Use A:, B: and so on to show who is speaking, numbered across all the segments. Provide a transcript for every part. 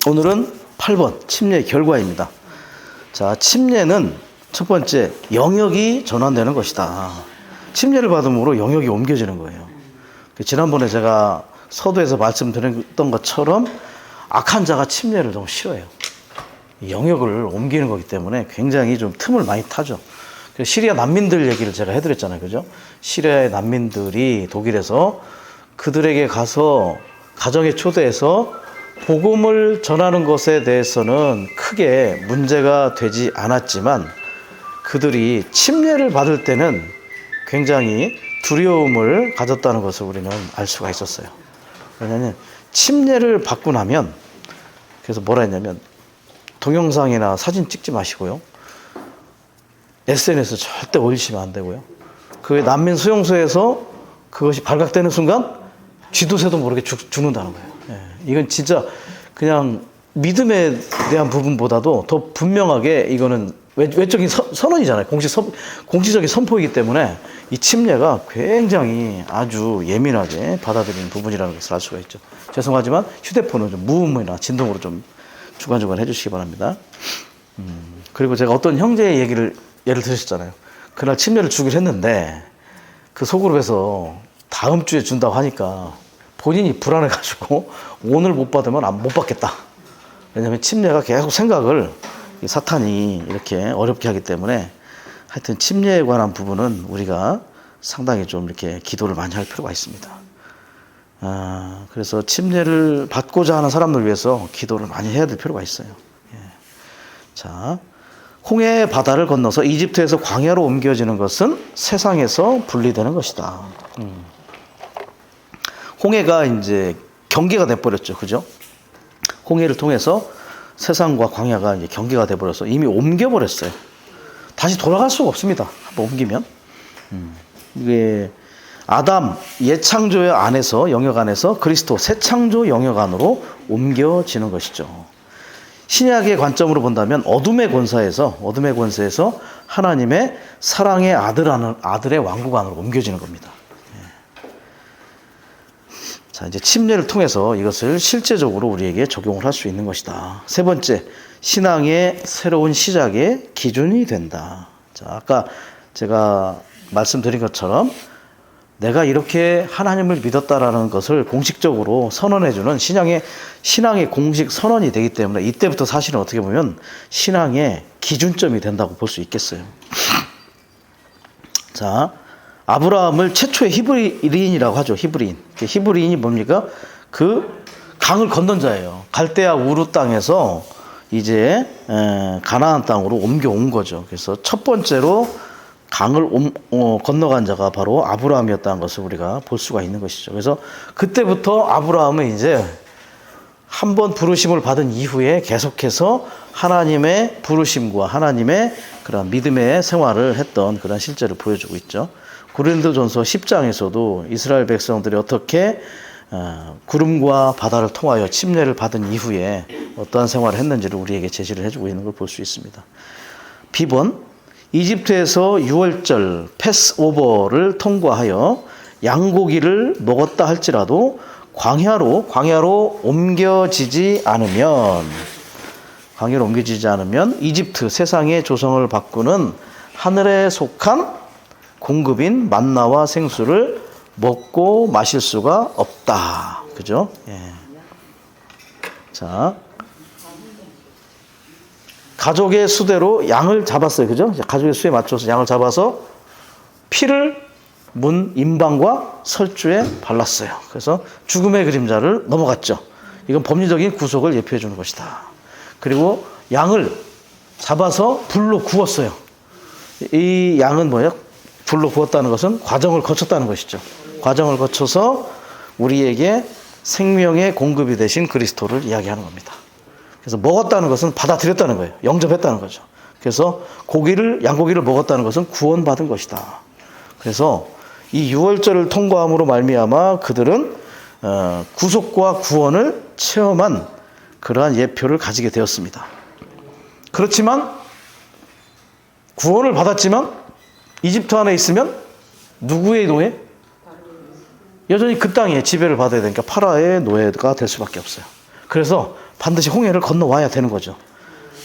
A: 오늘은 8번 침례의 결과입니다. 자, 침례는 첫 번째 영역이 전환되는 것이다. 침례를 받음으로 영역이 옮겨지는 거예요. 지난번에 제가 서두에서 말씀드렸던 것처럼 악한 자가 침례를 너무 싫어해요. 영역을 옮기는 거기 때문에 굉장히 좀 틈을 많이 타죠. 시리아 난민들 얘기를 제가 해드렸잖아요. 그죠? 시리아의 난민들이 독일에서 그들에게 가서 가정에 초대해서 복음을 전하는 것에 대해서는 크게 문제가 되지 않았지만 그들이 침례를 받을 때는 굉장히 두려움을 가졌다는 것을 우리는 알 수가 있었어요. 왜냐하면 침례를 받고 나면, 그래서 뭐라 했냐면 동영상이나 사진 찍지 마시고요, SNS에 절대 올리시면 안 되고요, 그 난민 수용소에서 그것이 발각되는 순간 쥐도 새도 모르게 죽는다는 거예요. 이건 진짜 그냥 믿음에 대한 부분보다도 더 분명하게 이거는 외적인 선언이잖아요. 공식적인 선포이기 때문에 이 침례가 굉장히 아주 예민하게 받아들이는 부분이라는 것을 알 수가 있죠. 죄송하지만 휴대폰은 좀 무음이나 진동으로 좀 주간주간 해주시기 바랍니다. 그리고 제가 어떤 형제의 예를 들으셨잖아요. 그날 침례를 주기로 했는데 그 소그룹에서 다음 주에 준다고 하니까 본인이 불안해가지고 오늘 못 받으면 못 받겠다. 왜냐하면 침례가 계속 생각을 사탄이 이렇게 어렵게 하기 때문에 하여튼 침례에 관한 부분은 우리가 상당히 좀 이렇게 기도를 많이 할 필요가 있습니다. 그래서 침례를 받고자 하는 사람들 위해서 기도를 많이 해야 될 필요가 있어요. 자, 홍해 바다를 건너서 이집트에서 광야로 옮겨지는 것은 세상에서 분리되는 것이다. 홍해가 이제 경계가 돼버렸죠. 그죠? 홍해를 통해서 세상과 광야가 이제 경계가 돼버려서 이미 옮겨버렸어요. 다시 돌아갈 수가 없습니다. 한번 옮기면. 이게 아담 예창조 안에서, 영역 안에서 그리스도 새창조 영역 안으로 옮겨지는 것이죠. 신약의 관점으로 본다면 어둠의 권세에서 하나님의 사랑의 아들의 왕국 안으로 옮겨지는 겁니다. 자, 이제 침례를 통해서 이것을 실제적으로 우리에게 적용을 할 수 있는 것이다. 세 번째, 신앙의 새로운 시작의 기준이 된다. 자, 아까 제가 말씀드린 것처럼 내가 이렇게 하나님을 믿었다라는 것을 공식적으로 선언해주는 신앙의 공식 선언이 되기 때문에 이때부터 사실은 어떻게 보면 신앙의 기준점이 된다고 볼 수 있겠어요. 자, 아브라함을 최초의 히브리인이라고 하죠. 히브리인이 뭡니까? 그 강을 건넌 자예요. 갈대아 우르 땅에서 이제 가나안 땅으로 옮겨온 거죠. 그래서 첫 번째로 강을 건너간 자가 바로 아브라함이었다는 것을 우리가 볼 수가 있는 것이죠. 그래서 그때부터 아브라함은 이제 한 번 부르심을 받은 이후에 계속해서 하나님의 부르심과 하나님의 그런 믿음의 생활을 했던 그런 실제를 보여주고 있죠. 고린도전서 10장에서도 이스라엘 백성들이 어떻게 구름과 바다를 통하여 침례를 받은 이후에 어떠한 생활을 했는지를 우리에게 제시를 해주고 있는 걸 볼 수 있습니다. B번, 이집트에서 유월절 패스오버를 통과하여 양고기를 먹었다 할지라도 광야로 옮겨지지 않으면 이집트 세상의 조성을 바꾸는 하늘에 속한 공급인 만나와 생수를 먹고 마실 수가 없다. 그죠? 예. 자, 가족의 수대로 양을 잡았어요. 그죠? 가족의 수에 맞춰서 양을 잡아서 피를 문 임방과 설주에 발랐어요. 그래서 죽음의 그림자를 넘어갔죠. 이건 법리적인 구속을 예표해 주는 것이다. 그리고 양을 잡아서 불로 구웠어요. 이 양은 뭐예요? 불로 구웠다는 것은 과정을 거쳤다는 것이죠. 과정을 거쳐서 우리에게 생명의 공급이 되신 그리스도를 이야기하는 겁니다. 그래서 먹었다는 것은 받아들였다는 거예요. 영접했다는 거죠. 그래서 양고기를 먹었다는 것은 구원받은 것이다. 그래서 이 유월절을 통과함으로 말미암아 그들은 구속과 구원을 체험한 그러한 예표를 가지게 되었습니다. 그렇지만 구원을 받았지만 이집트 안에 있으면 누구의 노예? 여전히 그 땅에 지배를 받아야 되니까 파라의 노예가 될 수밖에 없어요. 그래서 반드시 홍해를 건너와야 되는 거죠.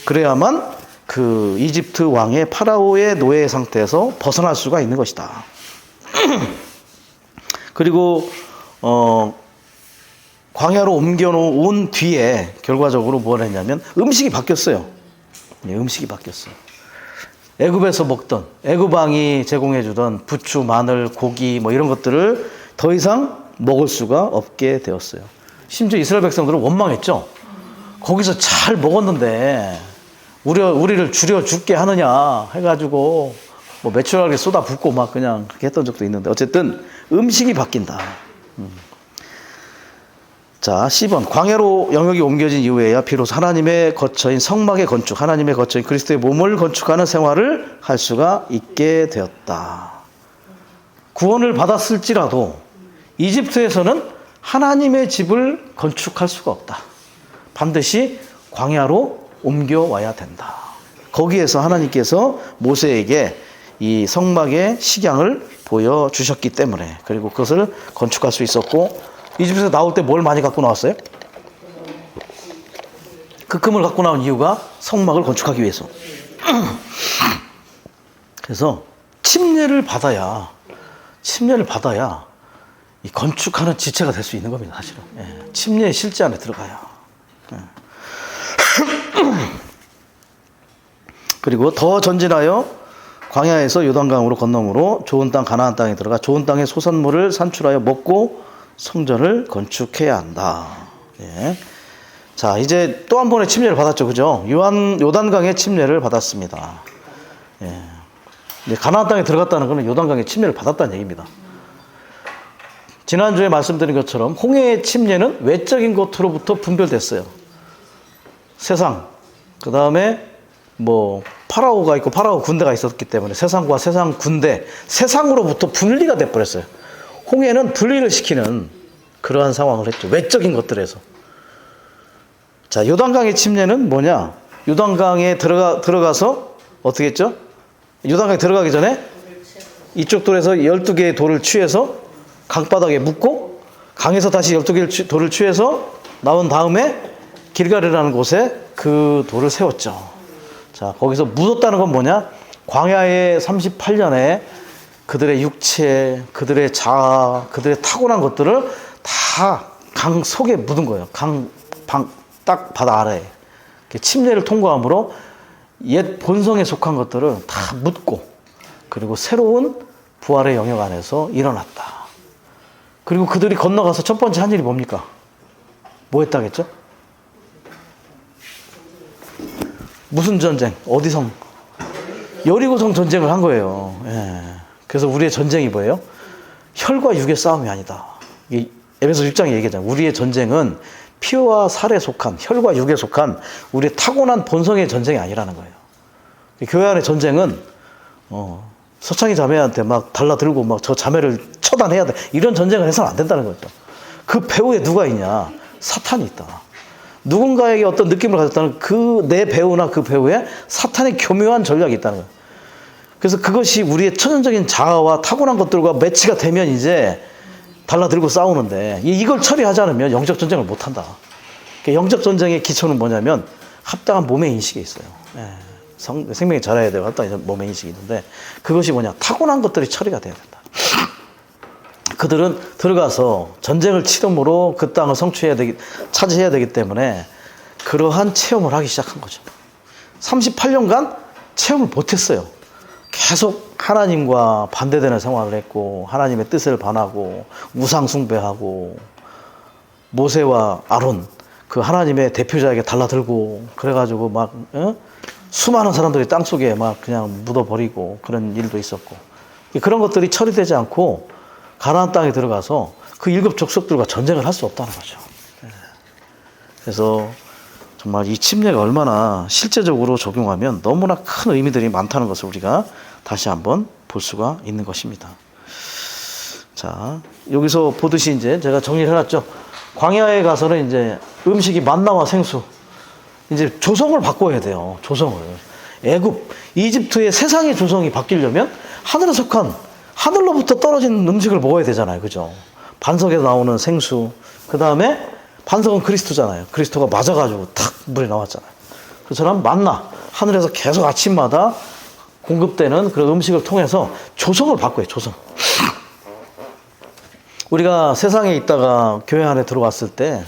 A: 그래야만 그 이집트 왕의 파라오의 노예 상태에서 벗어날 수가 있는 것이다. 그리고 광야로 옮겨놓은 뒤에 결과적으로 뭘 했냐면 음식이 바뀌었어요. 음식이 바뀌었어요. 애굽에서 먹던, 애굽 왕이 제공해주던 부추, 마늘, 고기 뭐 이런 것들을 더 이상 먹을 수가 없게 되었어요. 심지어 이스라엘 백성들은 원망했죠. 거기서 잘 먹었는데 우리를 줄여 죽게 하느냐 해가지고 뭐 매출하게 쏟아붓고 막 그냥 그렇게 했던 적도 있는데, 어쨌든 음식이 바뀐다. 자, 10번. 광야로 영역이 옮겨진 이후에야 비로소 하나님의 거처인 성막의 건축, 하나님의 거처인 그리스도의 몸을 건축하는 생활을 할 수가 있게 되었다. 구원을 받았을지라도 이집트에서는 하나님의 집을 건축할 수가 없다. 반드시 광야로 옮겨와야 된다. 거기에서 하나님께서 모세에게 이 성막의 식양을 보여주셨기 때문에, 그리고 그것을 건축할 수 있었고, 이집트에서 나올 때 뭘 많이 갖고 나왔어요? 그 금을 갖고 나온 이유가 성막을 건축하기 위해서. 그래서 침례를 받아야 이 건축하는 지체가 될 수 있는 겁니다, 사실은. 예, 침례의 실제 안에 들어가야. 예. 그리고 더 전진하여 광야에서 요단강으로 건너므로 좋은 땅 가나안 땅에 들어가 좋은 땅의 소산물을 산출하여 먹고 성전을 건축해야 한다. 예. 자, 이제 또 한 번의 침례를 받았죠, 그죠? 요단강의 침례를 받았습니다. 예. 이제 가나안 땅에 들어갔다는 것은 요단강의 침례를 받았다는 얘기입니다. 지난주에 말씀드린 것처럼 홍해의 침례는 외적인 것으로부터 분별됐어요. 세상, 그 다음에 뭐 파라오가 있고 파라오 군대가 있었기 때문에 세상과 세상 군대, 세상으로부터 분리가 돼버렸어요. 홍해는 분리를 시키는 그러한 상황을 했죠. 외적인 것들에서. 자, 요단강의 침례는 뭐냐? 요단강에 들어가서 어떻게 했죠? 요단강에 들어가기 전에 이쪽 돌에서 12개의 돌을 취해서 강바닥에 묻고, 강에서 다시 12개의 돌을 취해서 나온 다음에 길갈이라는 곳에 그 돌을 세웠죠. 자, 거기서 묻었다는 건 뭐냐? 광야의 38년에 그들의 육체, 그들의 자아, 그들의 타고난 것들을 다 강 속에 묻은 거예요. 딱 바다 아래에. 침례를 통과함으로 옛 본성에 속한 것들을 다 묻고, 그리고 새로운 부활의 영역 안에서 일어났다. 그리고 그들이 건너가서 첫 번째 한 일이 뭡니까? 뭐 했다겠죠? 무슨 전쟁? 어디성? 여리고성 전쟁을 한 거예요. 예. 그래서 우리의 전쟁이 뭐예요? 혈과 육의 싸움이 아니다. 에베소 6장에 얘기하잖아요. 우리의 전쟁은 피와 살에 속한, 혈과 육에 속한 우리의 타고난 본성의 전쟁이 아니라는 거예요. 교회 안의 전쟁은 서창희 자매한테 막 달라들고 막 저 자매를 처단해야 돼, 이런 전쟁을 해서는 안 된다는 거죠. 그 배후에 누가 있냐? 사탄이 있다. 누군가에게 어떤 느낌을 가졌다는 그 내 배우나 그 배우에 사탄의 교묘한 전략이 있다는 거예요. 그래서 그것이 우리의 천연적인 자아와 타고난 것들과 매치가 되면 이제 달라들고 싸우는데, 이걸 처리하지 않으면 영적 전쟁을 못한다. 영적 전쟁의 기초는 뭐냐면 합당한 몸의 인식에 있어요. 예. 생명이 자라야 되고 합당한 몸의 인식이 있는데, 그것이 뭐냐? 타고난 것들이 처리가 돼야 된다. 그들은 들어가서 전쟁을 치름으로 그 땅을 차지해야 되기 때문에 그러한 체험을 하기 시작한 거죠. 38년간 체험을 못했어요. 계속 하나님과 반대되는 생활을 했고, 하나님의 뜻을 반하고, 우상 숭배하고, 모세와 아론, 그 하나님의 대표자에게 달라들고, 그래가지고 막 수많은 사람들이 땅속에 막 그냥 묻어버리고, 그런 일도 있었고, 그런 것들이 처리되지 않고 가나안 땅에 들어가서 그 일곱 족속들과 전쟁을 할 수 없다는 거죠. 그래서 정말 이 침례가 얼마나 실제적으로 적용하면 너무나 큰 의미들이 많다는 것을 우리가 다시 한번 볼 수가 있는 것입니다. 자, 여기서 보듯이 이제 제가 정리를 해놨죠. 광야에 가서는 이제 음식이 만나와 생수, 이제 조성을 바꿔야 돼요. 조성을. 애굽, 이집트의 세상의 조성이 바뀌려면 하늘에 속한, 하늘로부터 떨어진 음식을 먹어야 되잖아요. 그죠? 반석에서 나오는 생수, 그 다음에 반석은 그리스도잖아요. 그리스도가 맞아가지고 탁 물이 나왔잖아요. 그처럼 만나 하늘에서 계속 아침마다 공급되는 그런 음식을 통해서 조성을 바꿔요. 조성. 우리가 세상에 있다가 교회 안에 들어왔을 때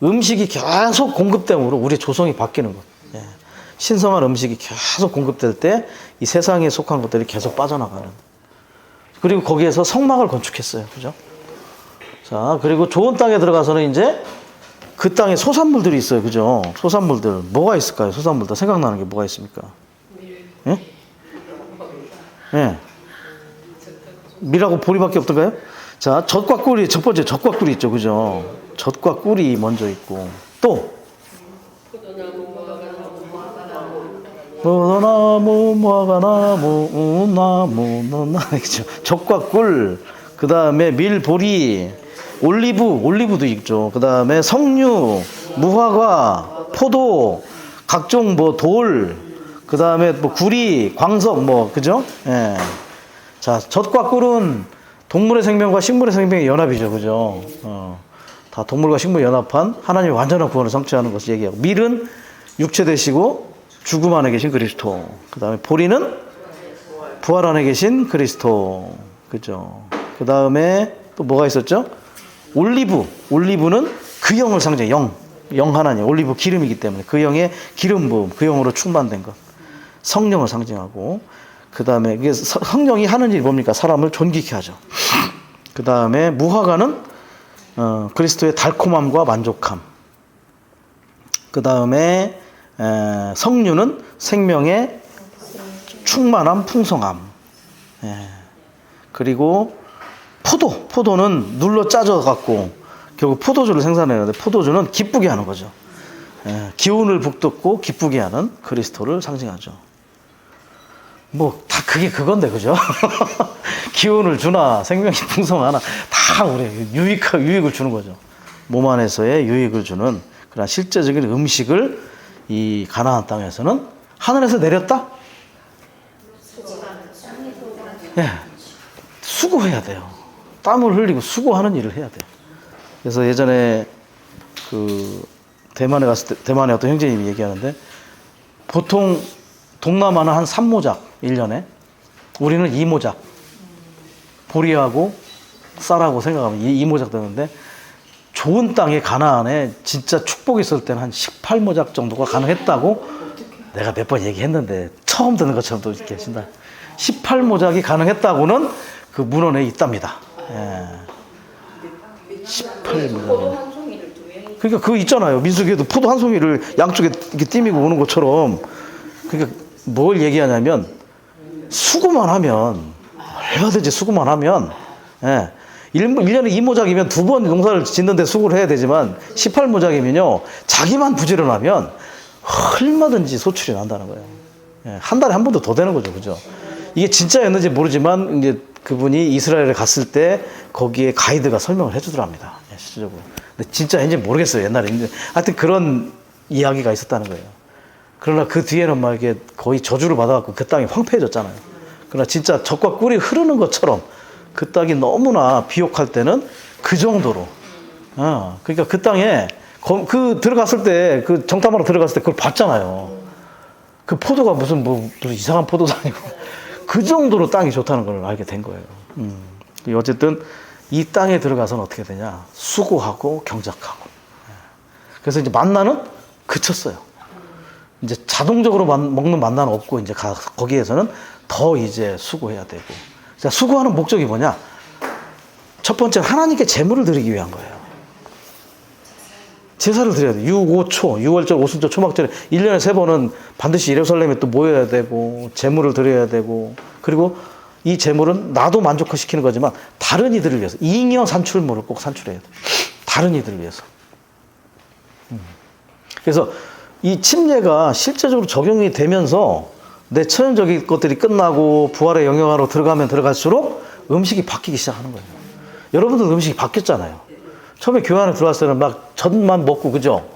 A: 음식이 계속 공급됨으로 우리 조성이 바뀌는 것. 예. 신성한 음식이 계속 공급될 때 이 세상에 속한 것들이 계속 빠져나가는. 그리고 거기에서 성막을 건축했어요. 그죠? 자, 그리고 좋은 땅에 들어가서는 이제 그 땅에 소산물들이 있어요. 그죠? 소산물들. 뭐가 있을까요? 소산물들. 생각나는 게 뭐가 있습니까? 예? 예. 밀하고 보리밖에 없던가요? 자, 젖과 꿀이, 첫 번째 젖과 꿀이 있죠. 그죠? 젖과 꿀이 먼저 있고, 또 포도나무, 무화과나무, 나무, 그죠? 젖과 꿀, 그 다음에 밀, 보리, 올리브도 있죠. 그 다음에 석류, 무화과, 포도, 각종 뭐 돌, 그 다음에 뭐 구리, 광석, 뭐, 그죠? 예. 자, 젖과 꿀은 동물의 생명과 식물의 생명의 연합이죠. 그죠? 다 동물과 식물이 연합한 하나님의 완전한 구원을 성취하는 것을 얘기하고, 밀은 육체 되시고 죽음 안에 계신 그리스도. 그 다음에 보리는 부활 안에 계신 그리스도. 그죠? 그 다음에 또 뭐가 있었죠? 올리브는 그 영을 상징해. 영 하나님. 올리브 기름이기 때문에 그 영의 기름 부음, 그 영으로 충만된 것. 성령을 상징하고, 그 다음에 이게 성령이 하는 일이 뭡니까? 사람을 존귀케 하죠. 그 다음에 무화과는 그리스도의 달콤함과 만족함. 그 다음에 석류는 생명의 충만함, 풍성함. 예. 그리고 포도는 눌러 짜져 갖고 결국 포도주를 생산해야 돼. 포도주는 기쁘게 하는 거죠. 예. 기운을 북돋고 기쁘게 하는 그리스도를 상징하죠. 뭐 다 그게 그건데, 그죠? 기운을 주나 생명이 풍성하나 다 우리 유익을 주는 거죠. 몸 안에서의 유익을 주는 그런 실제적인 음식을 이 가나안 땅에서는 하늘에서 내렸다? 예, 수고해야 돼요. 땀을 흘리고 수고하는 일을 해야 돼요. 그래서 예전에 그 대만에 갔을 때 대만의 어떤 형제님이 얘기하는데, 보통 동남아는 한 3모작 1년에, 우리는 2모작 보리하고 쌀하고 생각하면 2모작 되는데, 좋은 땅에 가나안에 진짜 축복이 있을 때는 한 18모작 정도가 가능했다고 내가 몇 번 얘기했는데 처음 듣는 것처럼 또 이렇게 하신다. 18모작이 가능했다고는 그 문헌에 있답니다. 예. 18모작. 그러니까 그거 있잖아요. 민수기에도 포도 한 송이를 양쪽에 이렇게 띠미고 오는 것처럼. 그러니까 뭘 얘기하냐면, 수고만 하면, 얼마든지 수고만 하면, 예. 1년에 2모작이면 2번 농사를 짓는데 수고를 해야 되지만, 18모작이면요, 자기만 부지런하면 얼마든지 소출이 난다는 거예요. 예. 한 달에 한 번도 더 되는 거죠. 그죠? 이게 진짜였는지 모르지만, 이제 그분이 이스라엘에 갔을 때 거기에 가이드가 설명을 해주더랍니다. 예, 실질적으로. 근데 진짜인지 모르겠어요. 옛날에. 하여튼 그런 이야기가 있었다는 거예요. 그러나 그 뒤에는 막 이게 거의 저주를 받아갖고 그 땅이 황폐해졌잖아요. 그러나 진짜 젖과 꿀이 흐르는 것처럼 그 땅이 너무나 비옥할 때는 그 정도로. 그러니까 그 땅에 그 들어갔을 때, 그 정탐하러 들어갔을 때 그걸 봤잖아요. 그 포도가 무슨 이상한 포도도 아니고 그 정도로 땅이 좋다는 걸 알게 된 거예요. 어쨌든 이 땅에 들어가서는 어떻게 되냐? 수고하고 경작하고. 그래서 이제 만나는 그쳤어요. 이제 자동적으로 먹는 만나는 없고, 이제 거기에서는 더 이제 수고해야 되고. 자, 수고하는 목적이 뭐냐? 첫 번째, 하나님께 제물을 드리기 위한 거예요. 제사를 드려야 돼요. 6, 5초, 6월절, 오순절, 초막절에 1년에 3번은 반드시 예루살렘에 또 모여야 되고, 제물을 드려야 되고, 그리고 이 제물은 나도 만족시키는 거지만 다른 이들을 위해서, 잉여 산출물을 꼭 산출해야 돼요. 다른 이들을 위해서. 그래서 이 침례가 실제적으로 적용이 되면서 내 천연적인 것들이 끝나고 부활의 영역으로 들어가면 들어갈수록 음식이 바뀌기 시작하는 거예요. 여러분들 음식이 바뀌었잖아요. 처음에 교회 안에 들어왔을 때는 막 젖만 먹고, 그죠?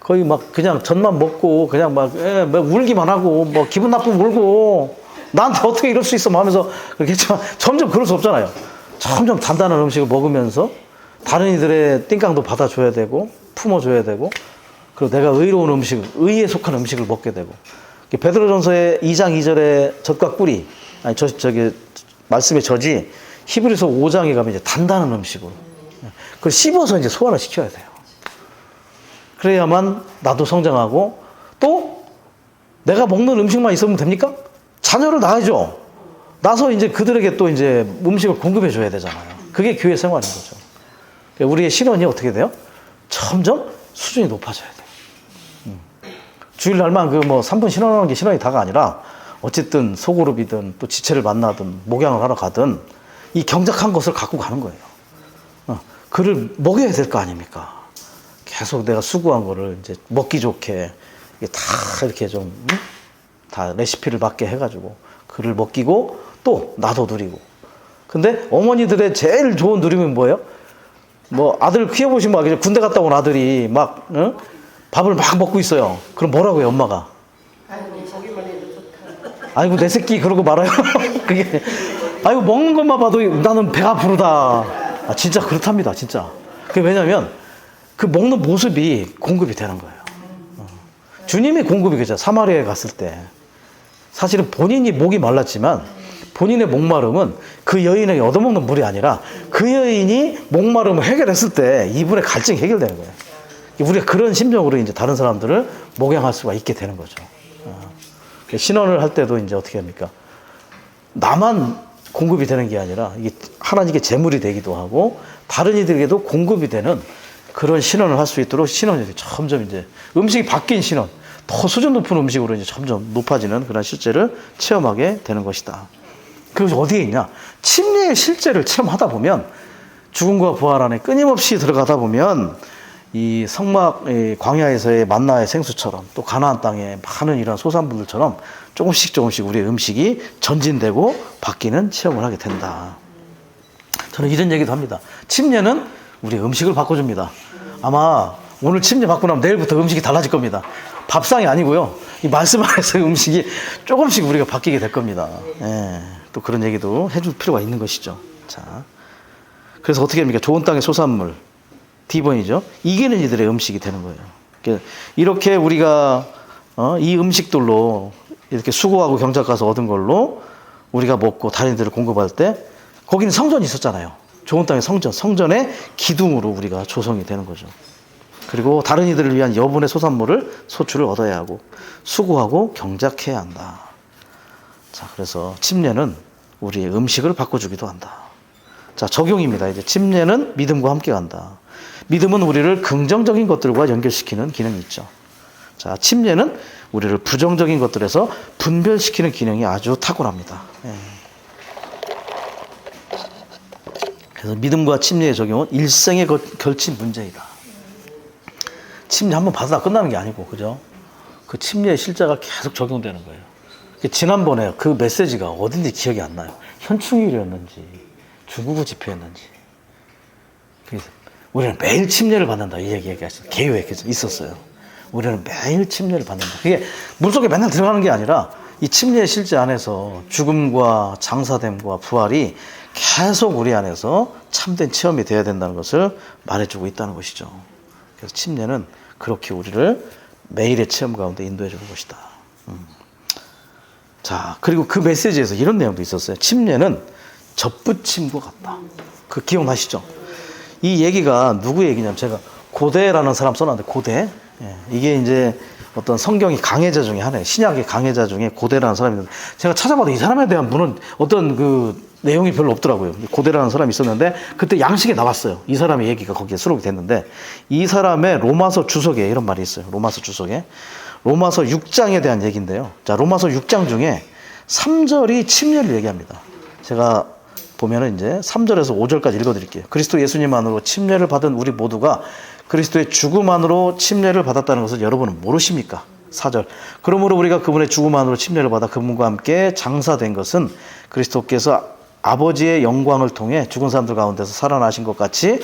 A: 거의 막 그냥 젖만 먹고 그냥 막 울기만 하고 뭐 기분 나쁘면 울고 나한테 어떻게 이럴 수 있어 하면서 그렇게 했지만, 점점 그럴 수 없잖아요. 점점 단단한 음식을 먹으면서 다른 이들의 띵깡도 받아줘야 되고, 품어줘야 되고, 그리고 내가 의로운 음식, 의에 속한 음식을 먹게 되고. 베드로전서의 2장 2절에 젖과 꿀이, 아니 저기 말씀의 젖이 히브리서 5장에 가면 이제 단단한 음식으로 그걸 씹어서 이제 소화를 시켜야 돼요. 그래야만 나도 성장하고, 또 내가 먹는 음식만 있으면 됩니까? 자녀를 낳아야죠. 나서 이제 그들에게 또 이제 음식을 공급해 줘야 되잖아요. 그게 교회 생활인 거죠. 우리의 신원이 어떻게 돼요? 점점 수준이 높아져야 돼요. 주일날만 그 뭐 3분 신원하는 게 신원이 다가 아니라, 어쨌든 소그룹이든 또 지체를 만나든 목양을 하러 가든 이 경작한 것을 갖고 가는 거예요. 그를 먹여야 될 거 아닙니까? 계속 내가 수고한 거를 이제 먹기 좋게 다 이렇게 좀 다 레시피를 맞게 해가지고 그를 먹이고, 또 나도 누리고. 근데 어머니들의 제일 좋은 누림은 뭐예요? 뭐 아들 키워보시면 막 군대 갔다 온 아들이 막 밥을 막 먹고 있어요. 그럼 뭐라고 해요, 엄마가? 아이고 내 새끼 그러고 말아요. 그게 아이고 먹는 것만 봐도 나는 배가 부르다. 아, 진짜 그렇답니다, 진짜. 그게 왜냐면 그 먹는 모습이 공급이 되는 거예요. 주님의 공급이 그죠. 사마리아에 갔을 때 사실은 본인이 목이 말랐지만 본인의 목마름은 그 여인에게 얻어먹는 물이 아니라 그 여인이 목마름을 해결했을 때 이분의 갈증이 해결되는 거예요. 우리가 그런 심정으로 이제 다른 사람들을 목양할 수가 있게 되는 거죠. 신원을 할 때도 이제 어떻게 합니까? 나만 공급이 되는 게 아니라 이게 하나님께 제물이 되기도 하고 다른 이들에게도 공급이 되는 그런 신원을 할 수 있도록 신원이 점점 이제 음식이 바뀐 신원, 더 수준 높은 음식으로 이제 점점 높아지는 그런 실제를 체험하게 되는 것이다. 그래서 어디에 있냐? 침례의 실제를 체험하다 보면, 죽음과 부활 안에 끊임없이 들어가다 보면 이 성막 광야에서의 만나의 생수처럼, 또 가나안 땅에 많은 이런 소산물들처럼 조금씩 우리의 음식이 전진되고 바뀌는 체험을 하게 된다. 저는 이런 얘기도 합니다. 침례는 우리의 음식을 바꿔줍니다. 아마 오늘 침례 받고 나면 내일부터 음식이 달라질 겁니다. 밥상이 아니고요, 이 말씀 안에서 음식이 조금씩 우리가 바뀌게 될 겁니다. 예, 또 그런 얘기도 해줄 필요가 있는 것이죠. 자, 그래서 어떻게 합니까? 좋은 땅의 소산물, D번이죠. 이기는 이들의 음식이 되는 거예요. 이렇게 우리가 이 음식들로 이렇게 수고하고 경작 가서 얻은 걸로 우리가 먹고 다른 이들을 공급할 때, 거기는 성전이 있었잖아요. 좋은 땅의 성전의 기둥으로 우리가 조성이 되는 거죠. 그리고 다른 이들을 위한 여분의 소출을 얻어야 하고 수고하고 경작해야 한다. 자, 그래서 침례는 우리의 음식을 바꿔주기도 한다. 자, 적용입니다. 이제 침례는 믿음과 함께 간다. 믿음은 우리를 긍정적인 것들과 연결시키는 기능이 있죠. 자, 침례는 우리를 부정적인 것들에서 분별시키는 기능이 아주 탁월합니다. 예. 그래서 믿음과 침례의 적용은 일생에 걸친 문제이다. 침례 한번 받아다 끝나는 게 아니고, 그죠? 그 침례의 실제가 계속 적용되는 거예요. 지난번에 그 메시지가 어딘지 기억이 안 나요. 현충일이었는지 중국어 집회였는지. 그래서 우리는 매일 침례를 받는다, 이 얘기가 개요에 있었어요. 우리는 매일 침례를 받는다. 그게 물속에 맨날 들어가는 게 아니라 이 침례의 실제 안에서 죽음과 장사됨과 부활이 계속 우리 안에서 참된 체험이 되어야 된다는 것을 말해주고 있다는 것이죠. 그래서 침례는 그렇게 우리를 매일의 체험 가운데 인도해 주는 것이다. 자, 그리고 그 메시지에서 이런 내용도 있었어요. 침례는 접붙임과 같다. 그 기억나시죠? 이 얘기가 누구 얘기냐면, 제가 고대라는 사람 써놨는데, 고대. 예, 이게 이제 어떤 성경이 강해자 중에 하나예요. 신약의 강해자 중에 고대라는 사람이 있는데, 제가 찾아봐도 이 사람에 대한 문은 어떤 그 내용이 별로 없더라고요. 고대라는 사람이 있었는데 그때 양식에 나왔어요. 이 사람의 얘기가 거기에 수록이 됐는데, 이 사람의 로마서 주석에 이런 말이 있어요. 로마서 주석에 로마서 6장에 대한 얘기인데요. 자, 로마서 6장 중에 3절이 침례를 얘기합니다. 제가 보면은 이제 3절에서 5절까지 읽어드릴게요. 그리스도 예수님 안으로 침례를 받은 우리 모두가 그리스도의 죽음 안으로 침례를 받았다는 것을 여러분은 모르십니까? 4절. 그러므로 우리가 그분의 죽음 안으로 침례를 받아 그분과 함께 장사된 것은 그리스도께서 아버지의 영광을 통해 죽은 사람들 가운데서 살아나신 것 같이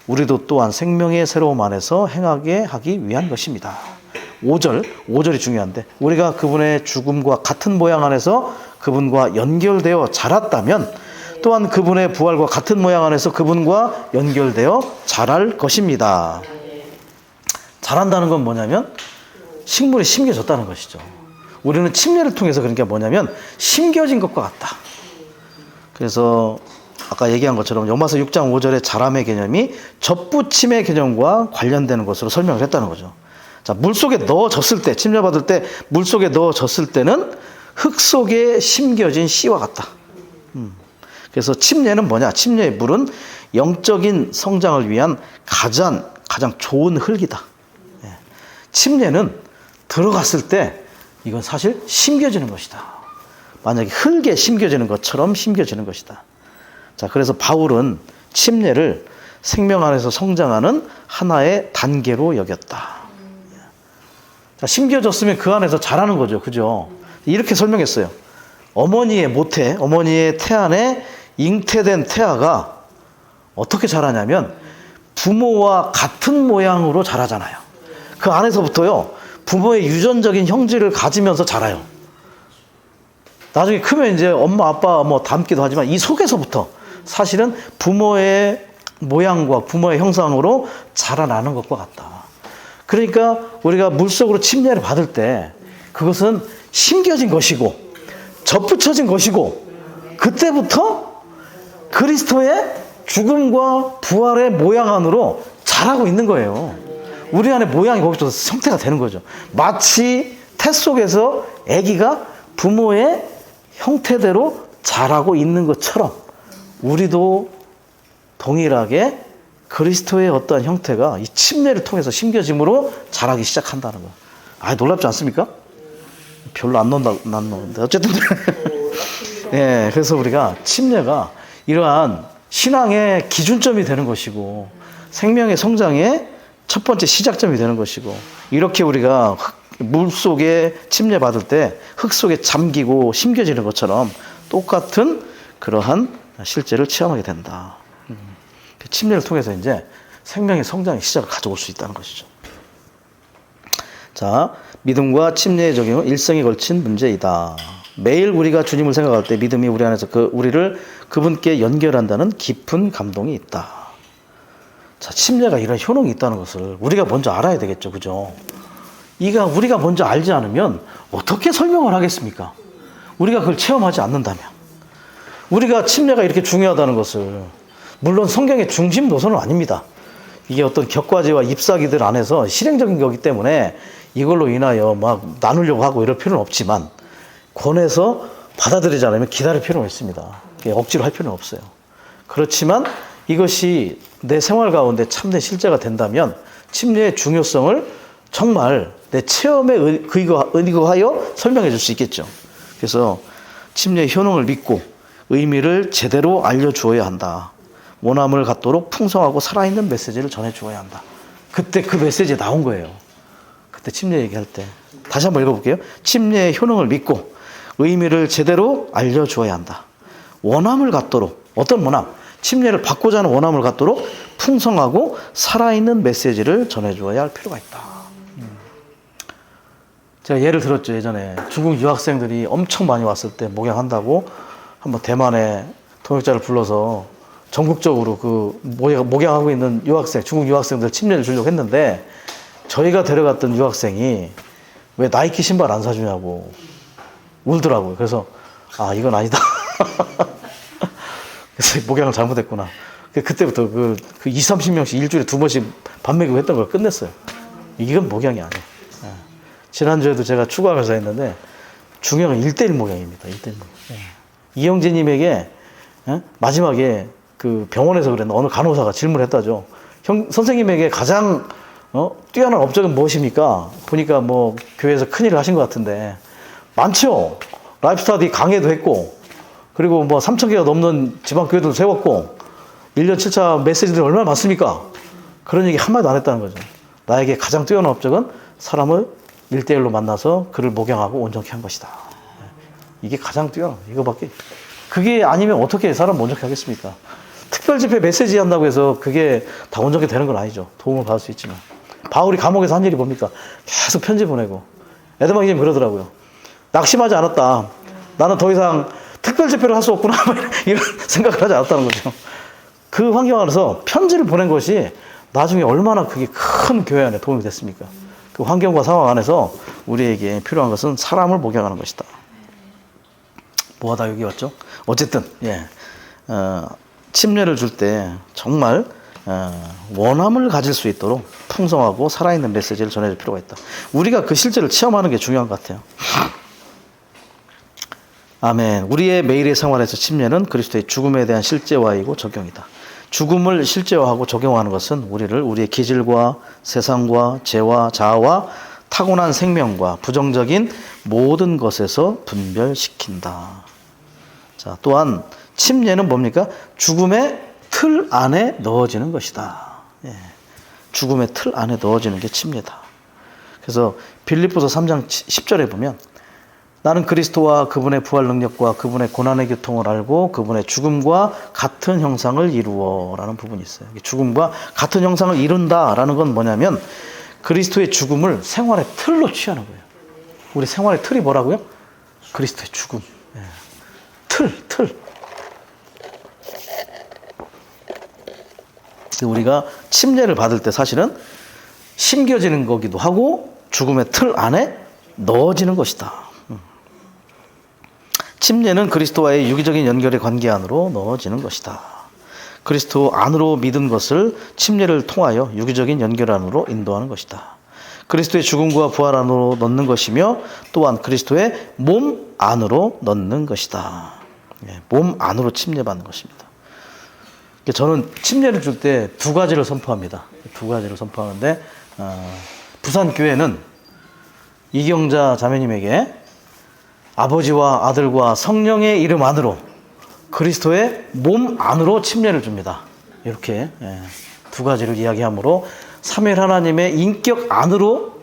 A: 우리도 또한 생명의 새로움 안에서 행하게 하기 위한 것입니다. 5절이 중요한데, 우리가 그분의 죽음과 같은 모양 안에서 그분과 연결되어 자랐다면 또한 그분의 부활과 같은 모양 안에서 그분과 연결되어 자랄 것입니다. 자란다는 건 뭐냐면 식물이 심겨졌다는 것이죠. 우리는 침례를 통해서 그러니까 뭐냐면 심겨진 것과 같다. 그래서 아까 얘기한 것처럼 로마서 6장 5절의 자람의 개념이 접붙임의 개념과 관련되는 것으로 설명을 했다는 거죠. 자, 물속에 넣어졌을 때, 침례받을 때 물속에 넣어졌을 때는 흙 속에 심겨진 씨와 같다. 그래서 침례는 뭐냐? 침례의 물은 영적인 성장을 위한 가장 좋은 흙이다. 침례는 들어갔을 때 이건 사실 심겨지는 것이다. 만약에 흙에 심겨지는 것처럼 심겨지는 것이다. 자, 그래서 바울은 침례를 생명 안에서 성장하는 하나의 단계로 여겼다. 자, 심겨졌으면 그 안에서 자라는 거죠. 그죠? 이렇게 설명했어요. 어머니의 모태, 어머니의 태 안에 잉태된 태아가 어떻게 자라냐면 부모와 같은 모양으로 자라잖아요. 그 안에서부터요, 부모의 유전적인 형질을 가지면서 자라요. 나중에 크면 이제 엄마, 아빠 뭐 닮기도 하지만 이 속에서부터 사실은 부모의 모양과 부모의 형상으로 자라나는 것과 같다. 그러니까 우리가 물속으로 침례를 받을 때 그것은 심겨진 것이고 접붙여진 것이고 그때부터 그리스도의 죽음과 부활의 모양 안으로 자라고 있는 거예요. 우리 안에 모양이 거기서 형태가 되는 거죠. 마치 태 속에서 아기가 부모의 형태대로 자라고 있는 것처럼 우리도 동일하게 그리스도의 어떠한 형태가 이 침례를 통해서 심겨짐으로 자라기 시작한다는 거. 아, 놀랍지 않습니까? 별로 안 넣는데 어쨌든 예, 그래서 우리가 침례가 이러한 신앙의 기준점이 되는 것이고 생명의 성장의 첫 번째 시작점이 되는 것이고 이렇게 우리가 물 속에 침례 받을 때 흙 속에 잠기고 심겨지는 것처럼 똑같은 그러한 실제를 체험하게 된다. 침례를 통해서 이제 생명의 성장의 시작을 가져올 수 있다는 것이죠. 자, 믿음과 침례의 적용은 일생에 걸친 문제이다. 매일 우리가 주님을 생각할 때 믿음이 우리 안에서 우리를 그분께 연결한다는 깊은 감동이 있다. 자, 침례가 이런 효능이 있다는 것을 우리가 먼저 알아야 되겠죠. 그죠? 우리가 먼저 알지 않으면 어떻게 설명을 하겠습니까? 우리가 그걸 체험하지 않는다면. 우리가 침례가 이렇게 중요하다는 것을 물론 성경의 중심 노선은 아닙니다. 이게 어떤 격과지와 잎사귀들 안에서 실행적인 거기 때문에 이걸로 인하여 막 나누려고 하고 이럴 필요는 없지만 권해서 받아들이지 않으면 기다릴 필요는 있습니다. 억지로 할 필요는 없어요. 그렇지만 이것이 내 생활 가운데 참된 실제가 된다면 침례의 중요성을 정말 내 체험에 의거하여 설명해 줄 수 있겠죠. 그래서 침례의 효능을 믿고 의미를 제대로 알려주어야 한다. 원함을 갖도록 풍성하고 살아있는 메시지를 전해주어야 한다. 그때 그 메시지에 나온 거예요. 그때 침례 얘기할 때. 다시 한번 읽어볼게요. 침례의 효능을 믿고 의미를 제대로 알려주어야 한다. 원함을 갖도록, 어떤 원함? 침례를 받고자 하는 원함을 갖도록 풍성하고 살아있는 메시지를 전해주어야 할 필요가 있다. 제가 예를 들었죠. 예전에 중국 유학생들이 엄청 많이 왔을 때 목양한다고 한번 대만에 통역자를 불러서 전국적으로 그 목양하고 있는 유학생, 중국 유학생들 침례를 주려고 했는데 저희가 데려갔던 유학생이 왜 나이키 신발 안 사주냐고 울더라고요. 그래서 이건 아니다. 그래서 목양을 잘못했구나. 그때부터 그 20, 30명씩 일주일에 2번씩 밥 먹이고 했던 걸 끝냈어요. 이건 목양이 아니에요. 지난주에도 제가 추가 강사했는데 중요한 건 1:1 목양입니다. 1:1 목양. 이영재님에게 마지막에 그 병원에서 그랬나 어느 간호사가 질문했다죠. 선생님에게 가장 뛰어난 업적은 무엇입니까? 보니까 뭐 교회에서 큰일을 하신 것 같은데 많죠. 라이프스타디 강의도 했고 그리고 뭐 3,000개가 넘는 지방교회도 세웠고 1년 7차 메시지들이 얼마나 많습니까? 그런 얘기 한마디도 안 했다는 거죠. 나에게 가장 뛰어난 업적은 사람을 1:1로 만나서 그를 목양하고 온전케 한 것이다. 이게 가장 뛰어난 이거밖에. 그게 아니면 어떻게 사람 온전케 하겠습니까? 특별 집회 메시지 한다고 해서 그게 다 온전케 되는 건 아니죠. 도움을 받을 수 있지만. 바울이 감옥에서 한 일이 뭡니까? 계속 편지 보내고. 에드마기님 그러더라고요. 낙심하지 않았다. 나는 더 이상 특별 집회를 할 수 없구나. 이런 생각을 하지 않았다는 거죠. 그 환경 안에서 편지를 보낸 것이 나중에 얼마나 그게 큰 교회 안에 도움이 됐습니까? 그 환경과 상황 안에서 우리에게 필요한 것은 사람을 목양하는 것이다. 뭐하다 여기 왔죠? 어쨌든 침례를 줄 때 정말 원함을 가질 수 있도록 풍성하고 살아있는 메시지를 전해줄 필요가 있다. 우리가 그 실제를 체험하는 게 중요한 것 같아요. 아멘. 우리의 매일의 생활에서 침례는 그리스도의 죽음에 대한 실제화이고 적용이다. 죽음을 실제화하고 적용하는 것은 우리를 우리의 기질과 세상과 죄와 자아와 타고난 생명과 부정적인 모든 것에서 분별시킨다. 자, 또한 침례는 뭡니까? 죽음의 틀 안에 넣어지는 것이다. 죽음의 틀 안에 넣어지는 게 침례다. 그래서 빌립보서 3장 10절에 보면 나는 그리스도와 그분의 부활 능력과 그분의 고난의 교통을 알고 그분의 죽음과 같은 형상을 이루어 라는 부분이 있어요. 죽음과 같은 형상을 이룬다라는 건 뭐냐면 그리스도의 죽음을 생활의 틀로 취하는 거예요. 우리 생활의 틀이 뭐라고요? 그리스도의 죽음. 틀. 우리가 침례를 받을 때 사실은 심겨지는 거기도 하고 죽음의 틀 안에 넣어지는 것이다. 침례는 그리스도와의 유기적인 연결의 관계 안으로 넣어지는 것이다. 그리스도 안으로 믿은 것을 침례를 통하여 유기적인 연결 안으로 인도하는 것이다. 그리스도의 죽음과 부활 안으로 넣는 것이며 또한 그리스도의 몸 안으로 넣는 것이다. 몸 안으로 침례받는 것입니다. 저는 침례를 줄 때 두 가지를 선포합니다. 두 가지를 선포하는데 부산교회는 이경자 자매님에게 아버지와 아들과 성령의 이름 안으로 그리스도의 몸 안으로 침례를 줍니다. 이렇게 두 가지를 이야기하므로 삼위일 하나님의 인격 안으로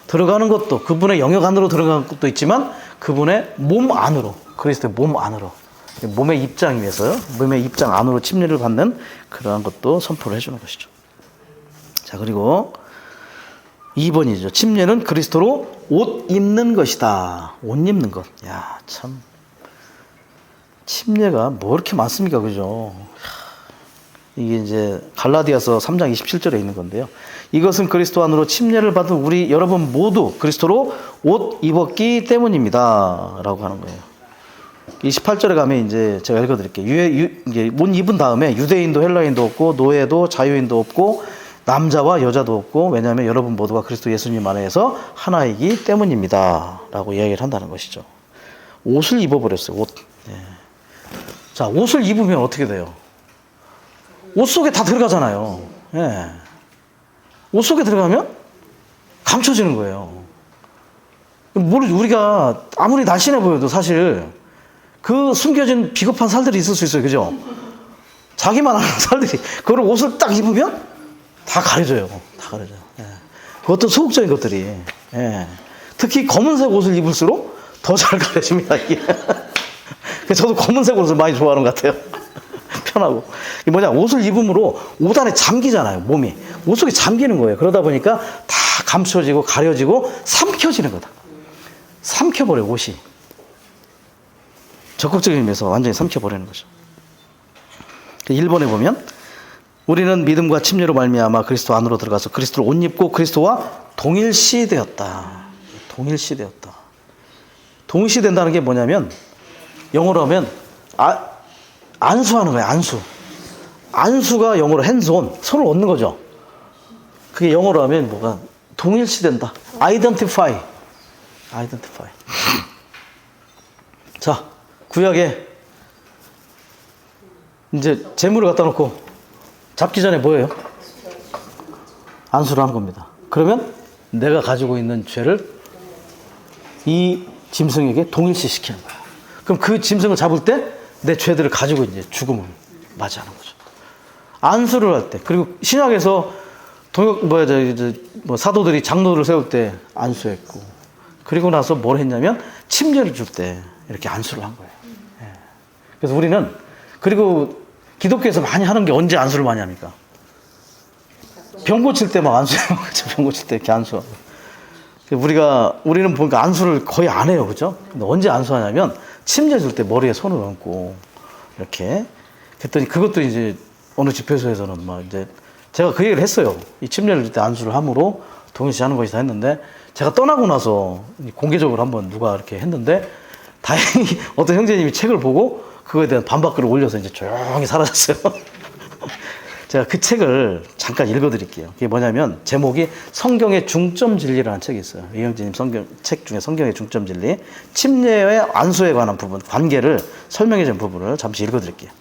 A: 들어가는 것도 그분의 영역 안으로 들어가는 것도 있지만 그분의 몸 안으로 그리스도의 몸 안으로 몸의 입장 위에서요. 몸의 입장 안으로 침례를 받는 그러한 것도 선포를 해주는 것이죠. 자, 그리고 2번이죠. 침례는 그리스도로 옷 입는 것이다. 옷 입는 것. 야, 참. 침례가 뭐 이렇게 많습니까? 그죠? 이게 이제 갈라디아서 3장 27절에 있는 건데요. 이것은 그리스도 안으로 침례를 받은 우리 여러분 모두 그리스도로 옷 입었기 때문입니다. 라고 하는 거예요. 28절에 가면 이제 제가 읽어드릴게요. 이제 옷 입은 다음에 유대인도 헬라인도 없고 노예도 자유인도 없고 남자와 여자도 없고 왜냐하면 여러분 모두가 그리스도 예수님 안에서 하나이기 때문입니다. 라고 이야기를 한다는 것이죠. 옷을 입어버렸어요. 옷. 자, 옷을 입으면 어떻게 돼요? 옷 속에 다 들어가잖아요. 옷 속에 들어가면 감춰지는 거예요. 우리가 아무리 날씬해 보여도 사실 그 숨겨진 비겁한 살들이 있을 수 있어요. 그죠? 자기만 아는 살들이 그걸 옷을 딱 입으면 다 가려져요. 다 가려져요. 그것도 소극적인 것들이. 특히 검은색 옷을 입을수록 더 잘 가려집니다. 이게. 저도 검은색 옷을 많이 좋아하는 것 같아요. 편하고. 이게 뭐냐, 옷을 입음으로 옷 안에 잠기잖아요. 몸이. 옷 속에 잠기는 거예요. 그러다 보니까 다 감춰지고 가려지고 삼켜지는 거다. 삼켜버려요, 옷이. 적극적인 의미에서 완전히 삼켜버리는 거죠. 1번에 보면 우리는 믿음과 침례로 말미암아 그리스도 안으로 들어가서 그리스도를 옷 입고 그리스도와 동일시되었다. 동일시되었다. 동일시된다는 게 뭐냐면 영어로 하면 안수하는 거예요. 안수. 안수가 영어로 핸즈온, 손을 얻는 거죠. 그게 영어로 하면 뭐가 동일시된다. identify. 자, 구약에 이제 재물을 갖다 놓고 잡기 전에 뭐예요? 안수를 하는 겁니다. 그러면 내가 가지고 있는 죄를 이 짐승에게 동일시시키는 거예요. 그럼 그 짐승을 잡을 때 내 죄들을 가지고 이제 죽음을 맞이하는 거죠. 안수를 할 때, 그리고 신약에서 사도들이 장로를 세울 때 안수했고, 그리고 나서 뭘 했냐면 침례를 줄 때 이렇게 안수를 한 거예요. 그래서 우리는, 그리고 기독교에서 많이 하는 게 언제 안수를 많이 합니까? 병 고칠 때 막 안수해요. 병 고칠 때 이렇게 안수하고. 우리는 보니까 안수를 거의 안 해요. 그죠? 근데 언제 안수하냐면 침례 줄 때 머리에 손을 얹고 이렇게. 그랬더니 그것도 이제 어느 집회소에서는 막 이제 제가 그 얘기를 했어요. 이 침례를 줄 때 안수를 함으로 동일시하는 것이다 했는데, 제가 떠나고 나서 공개적으로 한번 누가 이렇게 했는데, 다행히 어떤 형제님이 책을 보고 그거에 대한 반박글을 올려서 이제 조용히 사라졌어요. 제가 그 책을 잠깐 읽어드릴게요. 그게 뭐냐면 제목이 성경의 중점 진리라는 책이 있어요. 이 형제님 책 중에 성경의 중점 진리, 침례의 안수에 관한 부분, 관계를 설명해 준 부분을 잠시 읽어드릴게요.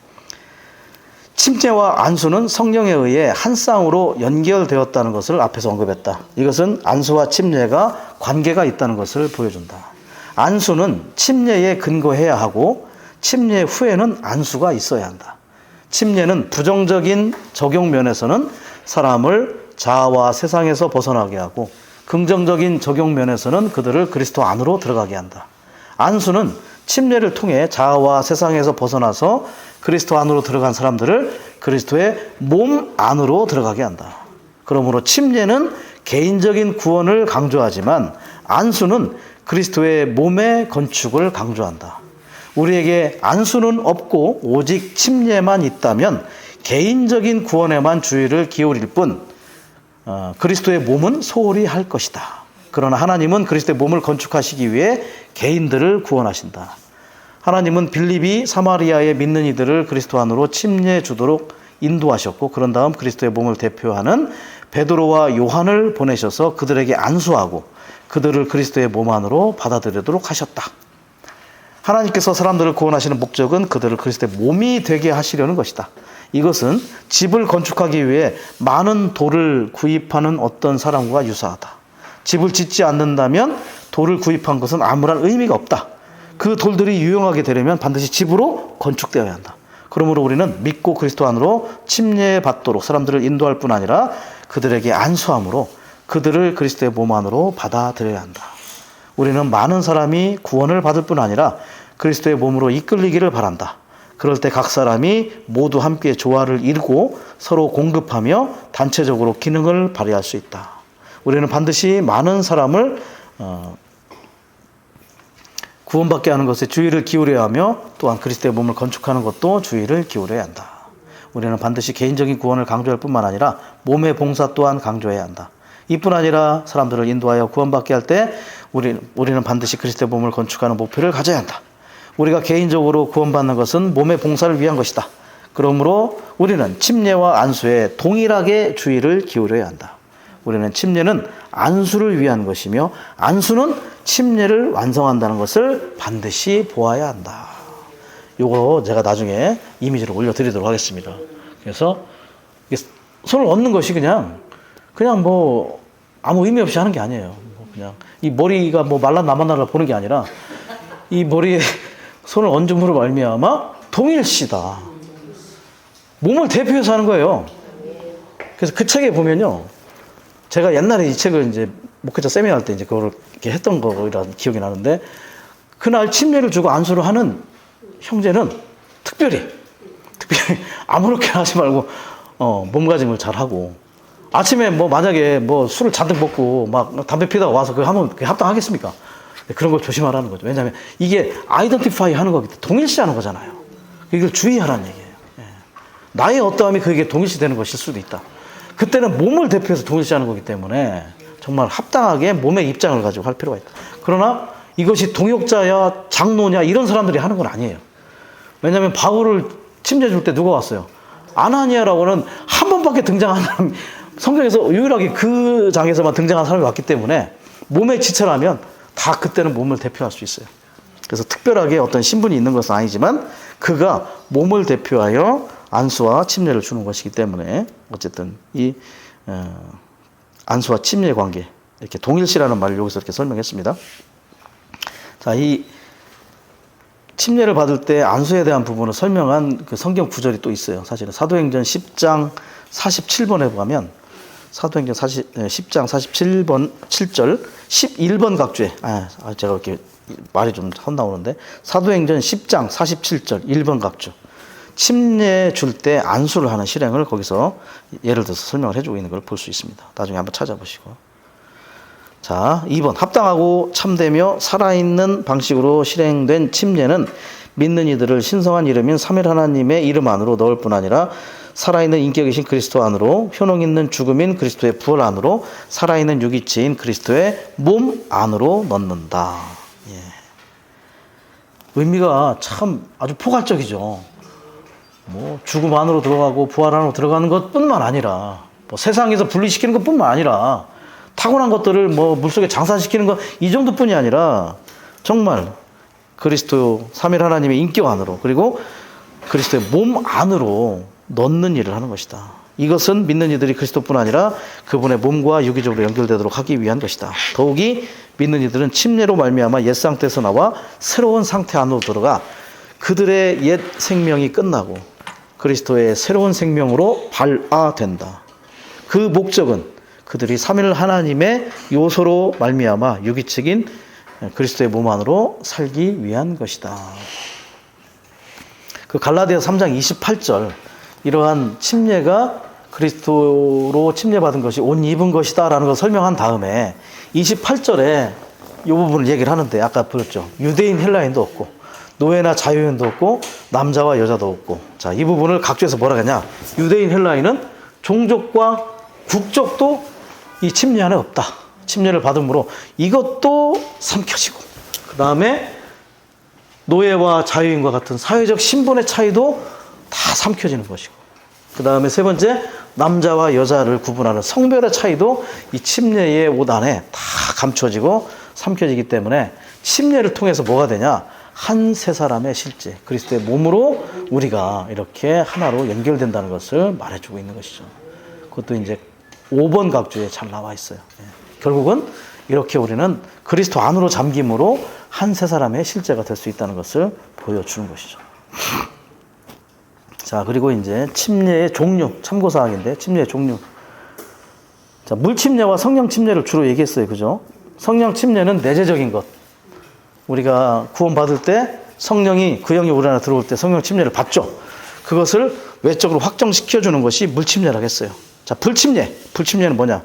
A: 침례와 안수는 성령에 의해 한 쌍으로 연결되었다는 것을 앞에서 언급했다. 이것은 안수와 침례가 관계가 있다는 것을 보여준다. 안수는 침례에 근거해야 하고 침례 후에는 안수가 있어야 한다. 침례는 부정적인 적용 면에서는 사람을 자아와 세상에서 벗어나게 하고, 긍정적인 적용 면에서는 그들을 그리스도 안으로 들어가게 한다. 안수는 침례를 통해 자아와 세상에서 벗어나서 그리스도 안으로 들어간 사람들을 그리스도의 몸 안으로 들어가게 한다. 그러므로 침례는 개인적인 구원을 강조하지만 안수는 그리스도의 몸의 건축을 강조한다. 우리에게 안수는 없고 오직 침례만 있다면 개인적인 구원에만 주의를 기울일 뿐 그리스도의 몸은 소홀히 할 것이다. 그러나 하나님은 그리스도의 몸을 건축하시기 위해 개인들을 구원하신다. 하나님은 빌립이 사마리아에 믿는 이들을 그리스도 안으로 침례 주도록 인도하셨고, 그런 다음 그리스도의 몸을 대표하는 베드로와 요한을 보내셔서 그들에게 안수하고 그들을 그리스도의 몸 안으로 받아들이도록 하셨다. 하나님께서 사람들을 구원하시는 목적은 그들을 그리스도의 몸이 되게 하시려는 것이다. 이것은 집을 건축하기 위해 많은 돌을 구입하는 어떤 사람과 유사하다. 집을 짓지 않는다면 돌을 구입한 것은 아무런 의미가 없다. 그 돌들이 유용하게 되려면 반드시 집으로 건축되어야 한다. 그러므로 우리는 믿고 그리스도 안으로 침례받도록 사람들을 인도할 뿐 아니라 그들에게 안수함으로 그들을 그리스도의 몸 안으로 받아들여야 한다. 우리는 많은 사람이 구원을 받을 뿐 아니라 그리스도의 몸으로 이끌리기를 바란다. 그럴 때 각 사람이 모두 함께 조화를 이루고 서로 공급하며 단체적으로 기능을 발휘할 수 있다. 우리는 반드시 많은 사람을 구원받게 하는 것에 주의를 기울여야 하며, 또한 그리스도의 몸을 건축하는 것도 주의를 기울여야 한다. 우리는 반드시 개인적인 구원을 강조할 뿐만 아니라 몸의 봉사 또한 강조해야 한다. 이뿐 아니라 사람들을 인도하여 구원받게 할 때 우리는 반드시 그리스도의 몸을 건축하는 목표를 가져야 한다. 우리가 개인적으로 구원받는 것은 몸의 봉사를 위한 것이다. 그러므로 우리는 침례와 안수에 동일하게 주의를 기울여야 한다. 우리는 침례는 안수를 위한 것이며 안수는 침례를 완성한다는 것을 반드시 보아야 한다. 요거 제가 나중에 이미지를 올려드리도록 하겠습니다. 그래서 손을 얹는 것이 그냥 뭐 아무 의미 없이 하는 게 아니에요. 그냥 이 머리가 뭐 말라 남았나를 보는 게 아니라 이 머리에 손을 얹음으로 말미암아 동일시다. 몸을 대표해서 하는 거예요. 그래서 그 책에 보면요, 제가 옛날에 이 책을 이제 목회자 세미나 할 때 이제 그거를 이렇게 했던 거라는 기억이 나는데, 그날 침례를 주고 안수를 하는 형제는 특별히 아무렇게나 하지 말고 몸가짐을 잘 하고, 아침에 뭐 만약에 뭐 술을 잔뜩 먹고 막 담배 피다가 와서 그거 하면 그게 합당하겠습니까? 그런 걸 조심하라는 거죠. 왜냐하면 이게 아이덴티파이 하는 거기 때문에 동일시하는 거잖아요. 이걸 주의하라는 얘기예요. 나의 어떠함이 그게 동일시되는 것일 수도 있다. 그때는 몸을 대표해서 동일시하는 거기 때문에 정말 합당하게 몸의 입장을 가지고 할 필요가 있다. 그러나 이것이 동역자야 장로냐 이런 사람들이 하는 건 아니에요. 왜냐하면 바울을 침례 줄 때 누가 왔어요? 아나니아라고는 한 번밖에 등장한 사람, 성경에서 유일하게 그 장에서만 등장한 사람이 왔기 때문에 몸에 지체라면 다 그때는 몸을 대표할 수 있어요. 그래서 특별하게 어떤 신분이 있는 것은 아니지만 그가 몸을 대표하여 안수와 침례를 주는 것이기 때문에 어쨌든 이 안수와 침례 관계, 이렇게 동일시라는 말을 여기서 이렇게 설명했습니다. 자, 이 침례를 받을 때 안수에 대한 부분을 설명한 그 성경 구절이 또 있어요. 사실은 사도행전 10장 47번에 보면 사도행전 10장 47번 7절 11번 각주에 제가 이렇게 말이 좀 헛나오는데 사도행전 10장 47절 1번 각주 침례 줄 때 안수를 하는 실행을 거기서 예를 들어서 설명을 해주고 있는 걸 볼 수 있습니다. 나중에 한번 찾아보시고. 자, 2번 합당하고 참되며 살아있는 방식으로 실행된 침례는 믿는 이들을 신성한 이름인 삼위 하나님의 이름 안으로 넣을 뿐 아니라 살아있는 인격이신 그리스도 안으로, 효능 있는 죽음인 그리스도의 부활 안으로, 살아있는 육이체인 그리스도의 몸 안으로 넣는다. 예. 의미가 참 아주 포괄적이죠. 뭐 죽음 안으로 들어가고 부활 안으로 들어가는 것뿐만 아니라, 뭐 세상에서 분리시키는 것뿐만 아니라, 타고난 것들을 뭐 물속에 장사시키는 것, 이 정도뿐이 아니라 정말 그리스도 삼일 하나님의 인격 안으로, 그리고 그리스도의 몸 안으로 넣는 일을 하는 것이다. 이것은 믿는 이들이 그리스도뿐 아니라 그분의 몸과 유기적으로 연결되도록 하기 위한 것이다. 더욱이 믿는 이들은 침례로 말미암아 옛 상태에서 나와 새로운 상태 안으로 들어가 그들의 옛 생명이 끝나고 그리스도의 새로운 생명으로 발아된다. 그 목적은 그들이 삼일 하나님의 요소로 말미암아 유기체인 그리스도의 몸 안으로 살기 위한 것이다. 그 갈라디아서 3장 28절, 이러한 침례가 그리스도로 침례받은 것이 옷 입은 것이다 라는 걸 설명한 다음에 28절에 이 부분을 얘기를 하는데, 아까 보였죠. 유대인 헬라인도 없고 노예나 자유인도 없고 남자와 여자도 없고. 자, 이 부분을 각주에서 뭐라 하냐, 유대인 헬라인은 종족과 국적도 이 침례 안에 없다. 침례를 받음으로 이것도 삼켜지고, 그 다음에 노예와 자유인과 같은 사회적 신분의 차이도 다 삼켜지는 것이고, 그 다음에 세 번째, 남자와 여자를 구분하는 성별의 차이도 이 침례의 옷 안에 다 감춰지고 삼켜지기 때문에 침례를 통해서 뭐가 되냐, 한 세 사람의 실제 그리스도의 몸으로 우리가 이렇게 하나로 연결된다는 것을 말해주고 있는 것이죠. 그것도 이제 5번 각주에 잘 나와 있어요. 결국은 이렇게 우리는 그리스도 안으로 잠김으로 한 세 사람의 실제가 될 수 있다는 것을 보여주는 것이죠. 자, 그리고 이제 침례의 종류, 참고사항인데, 침례의 종류. 자, 물침례와 성령 침례를 주로 얘기했어요. 그죠? 성령 침례는 내재적인 것. 우리가 구원받을 때 성령이, 그 영이 우리 안에 들어올 때 성령 침례를 받죠. 그것을 외적으로 확정시켜주는 것이 물침례라고 했어요. 자, 불침례. 불침례는 뭐냐?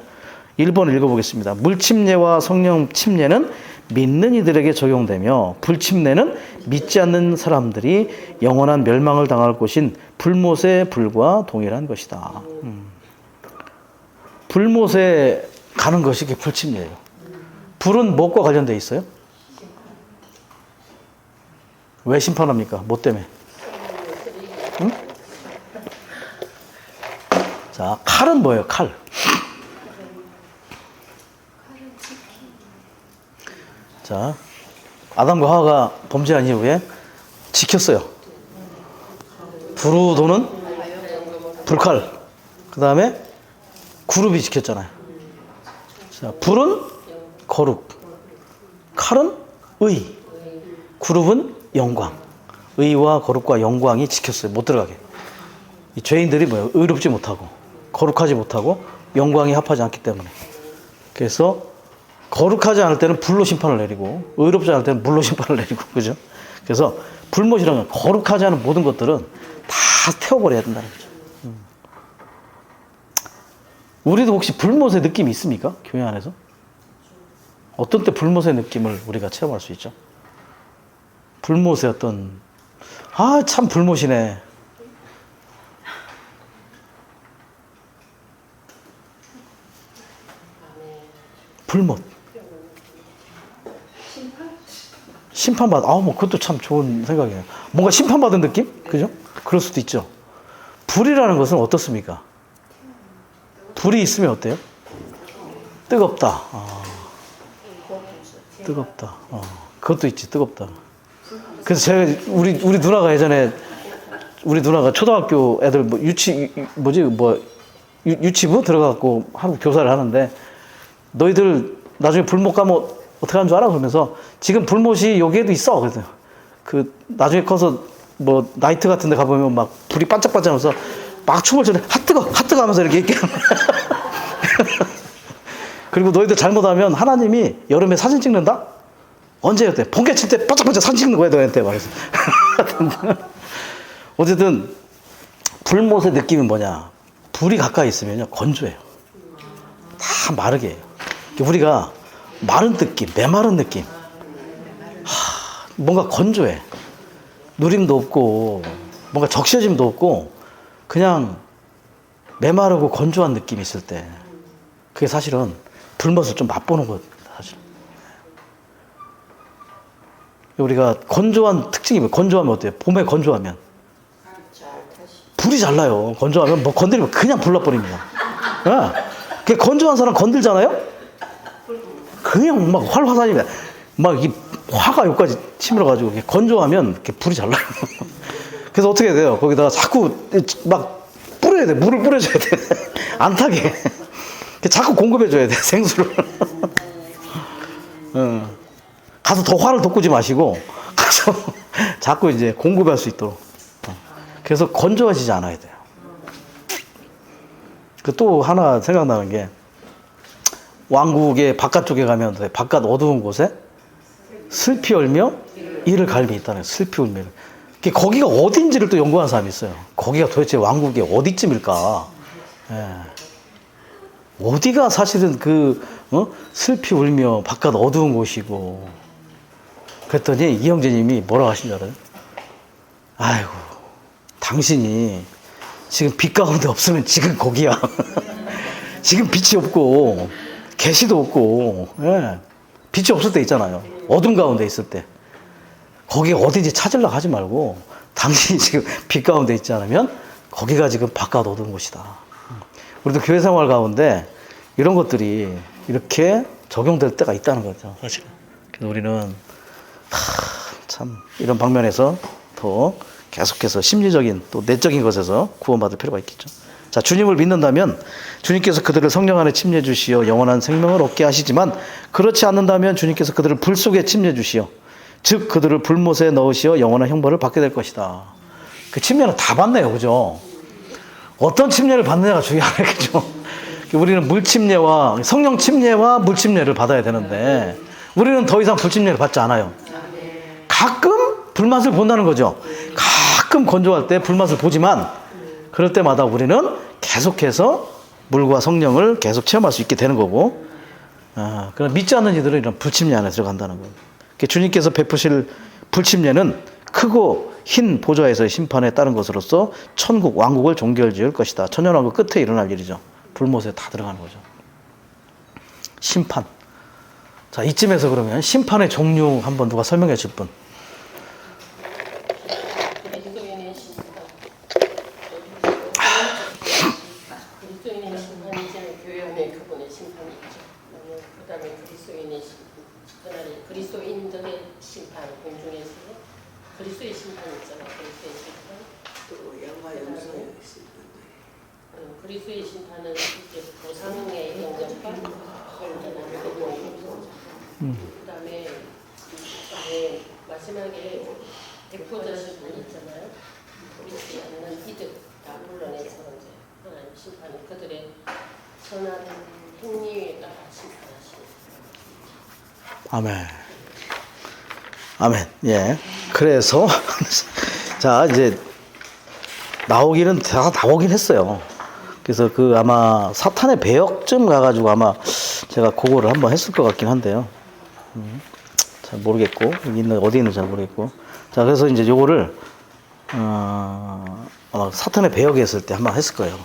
A: 1번을 읽어보겠습니다. 물침례와 성령 침례는 믿는 이들에게 적용되며, 불침례는 믿지 않는 사람들이 영원한 멸망을 당할 곳인 불못의 불과 동일한 것이다. 불못에 가는 것이 불침례예요. 불은 무엇과 관련되어 있어요? 왜 심판합니까? 뭐 때문에? 응? 자, 칼은 뭐예요? 칼. 자, 아담과 하와가 범죄한 이후에 지켰어요. 불로 도는 불칼. 그 다음에 그룹이 지켰잖아요. 자, 불은 거룩, 칼은 의, 그룹은 영광. 의와 거룩과 영광이 지켰어요. 못 들어가게. 이 죄인들이 뭐예요? 의롭지 못하고 거룩하지 못하고 영광이 합하지 않기 때문에. 그래서 거룩하지 않을 때는 불로 심판을 내리고, 의롭지 않을 때는 물로 심판을 내리고, 그죠? 그래서 불못이라는 건 거룩하지 않은 모든 것들은 다 태워버려야 된다는 거죠. 우리도 혹시 불못의 느낌이 있습니까? 교회 안에서? 어떤 때 불못의 느낌을 우리가 체험할 수 있죠? 불못의 어떤, 참 불못이네. 불못. 심판받, 뭐 그것도 참 좋은 생각이에요. 뭔가 심판받은 느낌? 그죠? 그럴 수도 있죠. 불이라는 것은 어떻습니까? 불이 있으면 어때요? 뜨겁다. 뜨겁다. 그것도 있지, 뜨겁다. 그래서 제가, 우리 누나가 예전에, 우리 누나가 초등학교 애들 유치부 들어가갖고 한국 교사를 하는데, 너희들 나중에 불못 가면 어떻게 하는 줄 알아? 그러면서, 지금 불못이 여기에도 있어. 그래서 나중에 커서 뭐 나이트 같은 데 가보면 막 불이 반짝반짝하면서 막 춤을 추는데, 핫뜨거 하면서 이렇게 얘기하면. 그리고 너희들 잘못하면 하나님이 여름에 사진 찍는다? 언제였대? 번개 칠 때 반짝반짝 사진 찍는 거야, 너한테. 말해서. 어쨌든, 불못의 느낌이 뭐냐? 불이 가까이 있으면요, 건조해요. 다 마르게 해요. 우리가 마른 느낌, 메마른 느낌. 뭔가 건조해. 누림도 없고, 뭔가 적셔짐도 없고, 그냥 메마르고 건조한 느낌이 있을 때 그게 사실은 불맛을 좀 맛보는 거예요. 사실 우리가 건조한 특징이 뭐예요? 건조하면 어때요? 봄에 건조하면 불이 잘 나요. 건조하면 뭐 건드리면 그냥 불나버립니다. 그 건조한 사람 건들잖아요? 그냥 막 활화산입니다. 막 이 화가 여기까지 치밀어가지고 건조하면 이렇게 불이 잘 나요. 그래서 어떻게 해야 돼요? 거기다가 자꾸 막 뿌려야 돼. 물을 뿌려줘야 돼. 안 타게. 자꾸 공급해줘야 돼. 생수를. 가서 더 화를 돋구지 마시고 가서 자꾸 이제 공급할 수 있도록. 그래서 건조하지 않아야 돼요. 그 또 하나 생각나는 게 왕국의 바깥쪽에 가면 바깥 어두운 곳에 슬피 울며 이를 갈미 있다는 거예요. 슬피 울며. 거기가 어딘지를 또 연구한 사람이 있어요. 거기가 도대체 왕국의 어디쯤일까? 예. 어디가 사실은 슬피 울며 바깥 어두운 곳이고. 그랬더니 이 형제님이 뭐라고 하신 줄 알아요? 아이고, 당신이 지금 빛 가운데 없으면 지금 거기야. 지금 빛이 없고 계시도 없고, 예. 빛이 없을 때 있잖아요. 어둠 가운데 있을 때. 거기 어딘지 찾으려고 하지 말고 당신이 지금 빛 가운데 있지 않으면 거기가 지금 바깥 어두운 곳이다. 우리도 교회 생활 가운데 이런 것들이 이렇게 적용될 때가 있다는 거죠. 사실은. 그래서 우리는 참 이런 방면에서 더 계속해서 심리적인 또 내적인 것에서 구원받을 필요가 있겠죠. 자, 주님을 믿는다면 주님께서 그들을 성령 안에 침례 주시어 영원한 생명을 얻게 하시지만 그렇지 않는다면 주님께서 그들을 불 속에 침례 주시어 즉 그들을 불못에 넣으시어 영원한 형벌을 받게 될 것이다. 그 침례는 다 받네요. 그죠? 어떤 침례를 받느냐가 중요하네. 그죠? 우리는 물침례와 성령 침례와 물침례를 받아야 되는데 우리는 더 이상 불침례를 받지 않아요. 가끔 불맛을 본다는 거죠. 가끔 건조할 때 불맛을 보지만 그럴 때마다 우리는 계속해서 물과 성령을 계속 체험할 수 있게 되는 거고, 그럼 믿지 않는 이들은 이런 불침례 안에 들어간다는 거예요. 주님께서 베푸실 불침례는 크고 흰 보좌에서의 심판에 따른 것으로서 천국 왕국을 종결지을 것이다. 천년왕국 끝에 일어날 일이죠. 불못에 다 들어가는 거죠. 심판. 자, 이쯤에서 그러면 심판의 종류 한번 누가 설명해 줄 분?
B: 그리스도인들의 심판, 공중에서 그리스도의 심판이 있잖아요. 그리스도의 심판. 또 영화 영성의 심판. 그리스도의 심판은 이제 보상의 영접과 온전한 회복이고, 그다음에 마지막에 백보자 심판 있잖아요. 그렇지 않는 이득 다 물러내서 이제 하나님 심판은 그들의 선한 행위에 따라 심판하시는.
A: 아멘. 아멘. 예. 그래서 자, 이제 나오기는 다 나오긴 했어요. 그래서 아마 사탄의 배역쯤 가가지고 아마 제가 그거를 한번 했을 것 같긴 한데요. 잘 모르겠고 어디 있는지 잘 모르겠고. 자, 그래서 이제 요거를 아마 사탄의 배역에 했을 때 한번 했을 거예요.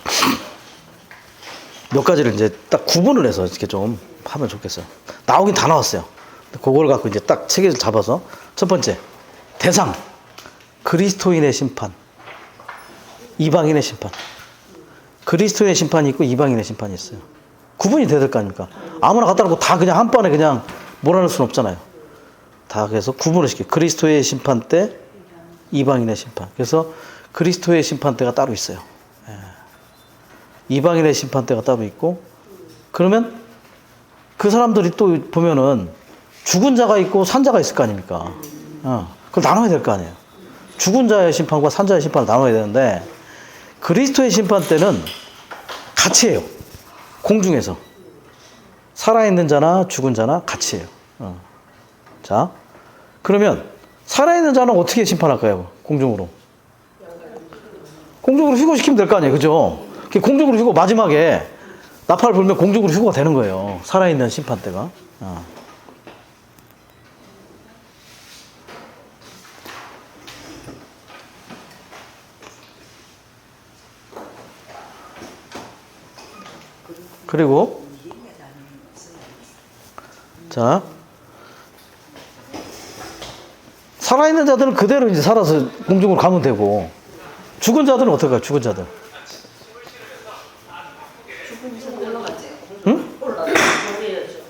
A: 몇 가지를 이제 딱 구분을 해서 이렇게 좀 하면 좋겠어요. 나오긴 다 나왔어요. 그걸 갖고 이제 딱 체계를 잡아서 첫 번째 대상 그리스도인의 심판, 이방인의 심판. 그리스도인의 심판이 있고 이방인의 심판이 있어요. 구분이 돼야 될 거 아닙니까? 아무나 갖다 놓고 다 그냥 한 번에 그냥 몰아넣을 수는 없잖아요. 다 그래서 구분을 시켜요. 그리스도의 심판 때, 이방인의 심판. 그래서 그리스도의 심판 때가 따로 있어요. 예. 이방인의 심판 때가 따로 있고, 그러면 그 사람들이 또 보면은 죽은 자가 있고 산 자가 있을 거 아닙니까? 그걸 나눠야 될 거 아니에요. 죽은 자의 심판과 산 자의 심판을 나눠야 되는데 그리스도의 심판 때는 같이 해요. 공중에서. 살아있는 자나 죽은 자나 같이 해요. 자, 그러면 살아있는 자는 어떻게 심판할까요? 공중으로. 공중으로 휴거시키면 될 거 아니에요. 그죠? 공중으로 휴거 마지막에 나팔 불면 공중으로 휴거가 되는 거예요. 살아있는 심판 때가. 그리고 자, 살아있는 자들은 그대로 이제 살아서 공중으로 가면 되고, 죽은 자들은 어떨까요? 죽은 자들. 응?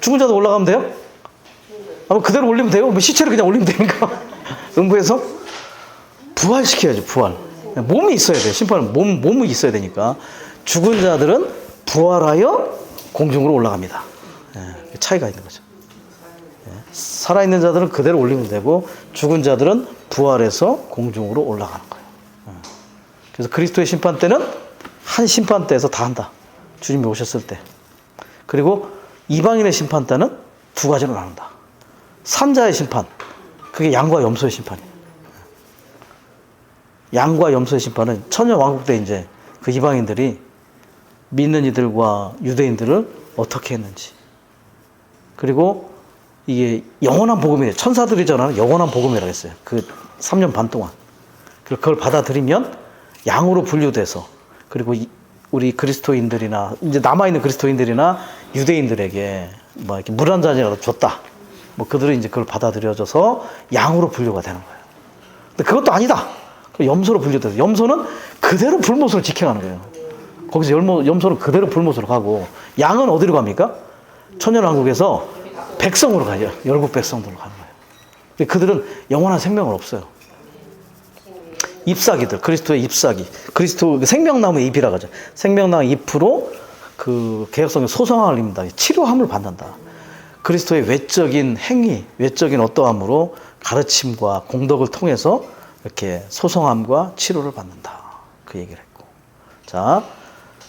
A: 죽은 자도 올라가면 돼요? 그대로 올리면 돼요? 뭐 시체를 그냥 올리면 되니까. 음부에서 부활시켜야죠. 부활. 몸이 있어야 돼요. 심판은 몸이 있어야 되니까. 죽은 자들은 부활하여 공중으로 올라갑니다. 예, 차이가 있는 거죠. 예, 살아있는 자들은 그대로 올리면 되고, 죽은 자들은 부활해서 공중으로 올라가는 거예요. 예. 그래서 그리스도의 심판 때는 한 심판 때에서 다 한다. 주님이 오셨을 때. 그리고 이방인의 심판 때는 두 가지로 나눈다. 산자의 심판, 그게 양과 염소의 심판이에요. 양과 염소의 심판은 천년왕국 때 이제 그 이방인들이 믿는 이들과 유대인들을 어떻게 했는지, 그리고 이게 영원한 복음이에요. 천사들이 전하는 영원한 복음이라고 했어요. 그 3년 반 동안. 그걸 받아들이면 양으로 분류돼서, 그리고 우리 그리스도인들이나 이제 남아있는 그리스도인들이나 유대인들에게 뭐 이렇게 물 한 잔이라도 줬다. 뭐 그들은 이제 그걸 받아들여져서 양으로 분류가 되는 거예요. 근데 그것도 아니다. 염소로 분류돼서, 염소는 그대로 불못으로 지켜가는 거예요. 거기서 염소는 그대로 불못으로 가고, 양은 어디로 갑니까? 천년왕국에서 백성으로 가요. 열국 백성들로 가는 거예요. 근데 그들은 영원한 생명은 없어요. 잎사귀들, 그리스도의 잎사귀, 그리스도 생명나무의 잎이라고 하죠. 생명나무 잎으로 그 개혁성의 소성함을 입는다. 치료함을 받는다. 그리스도의 외적인 행위, 외적인 어떠함으로 가르침과 공덕을 통해서 이렇게 소성함과 치료를 받는다. 그 얘기를 했고. 자,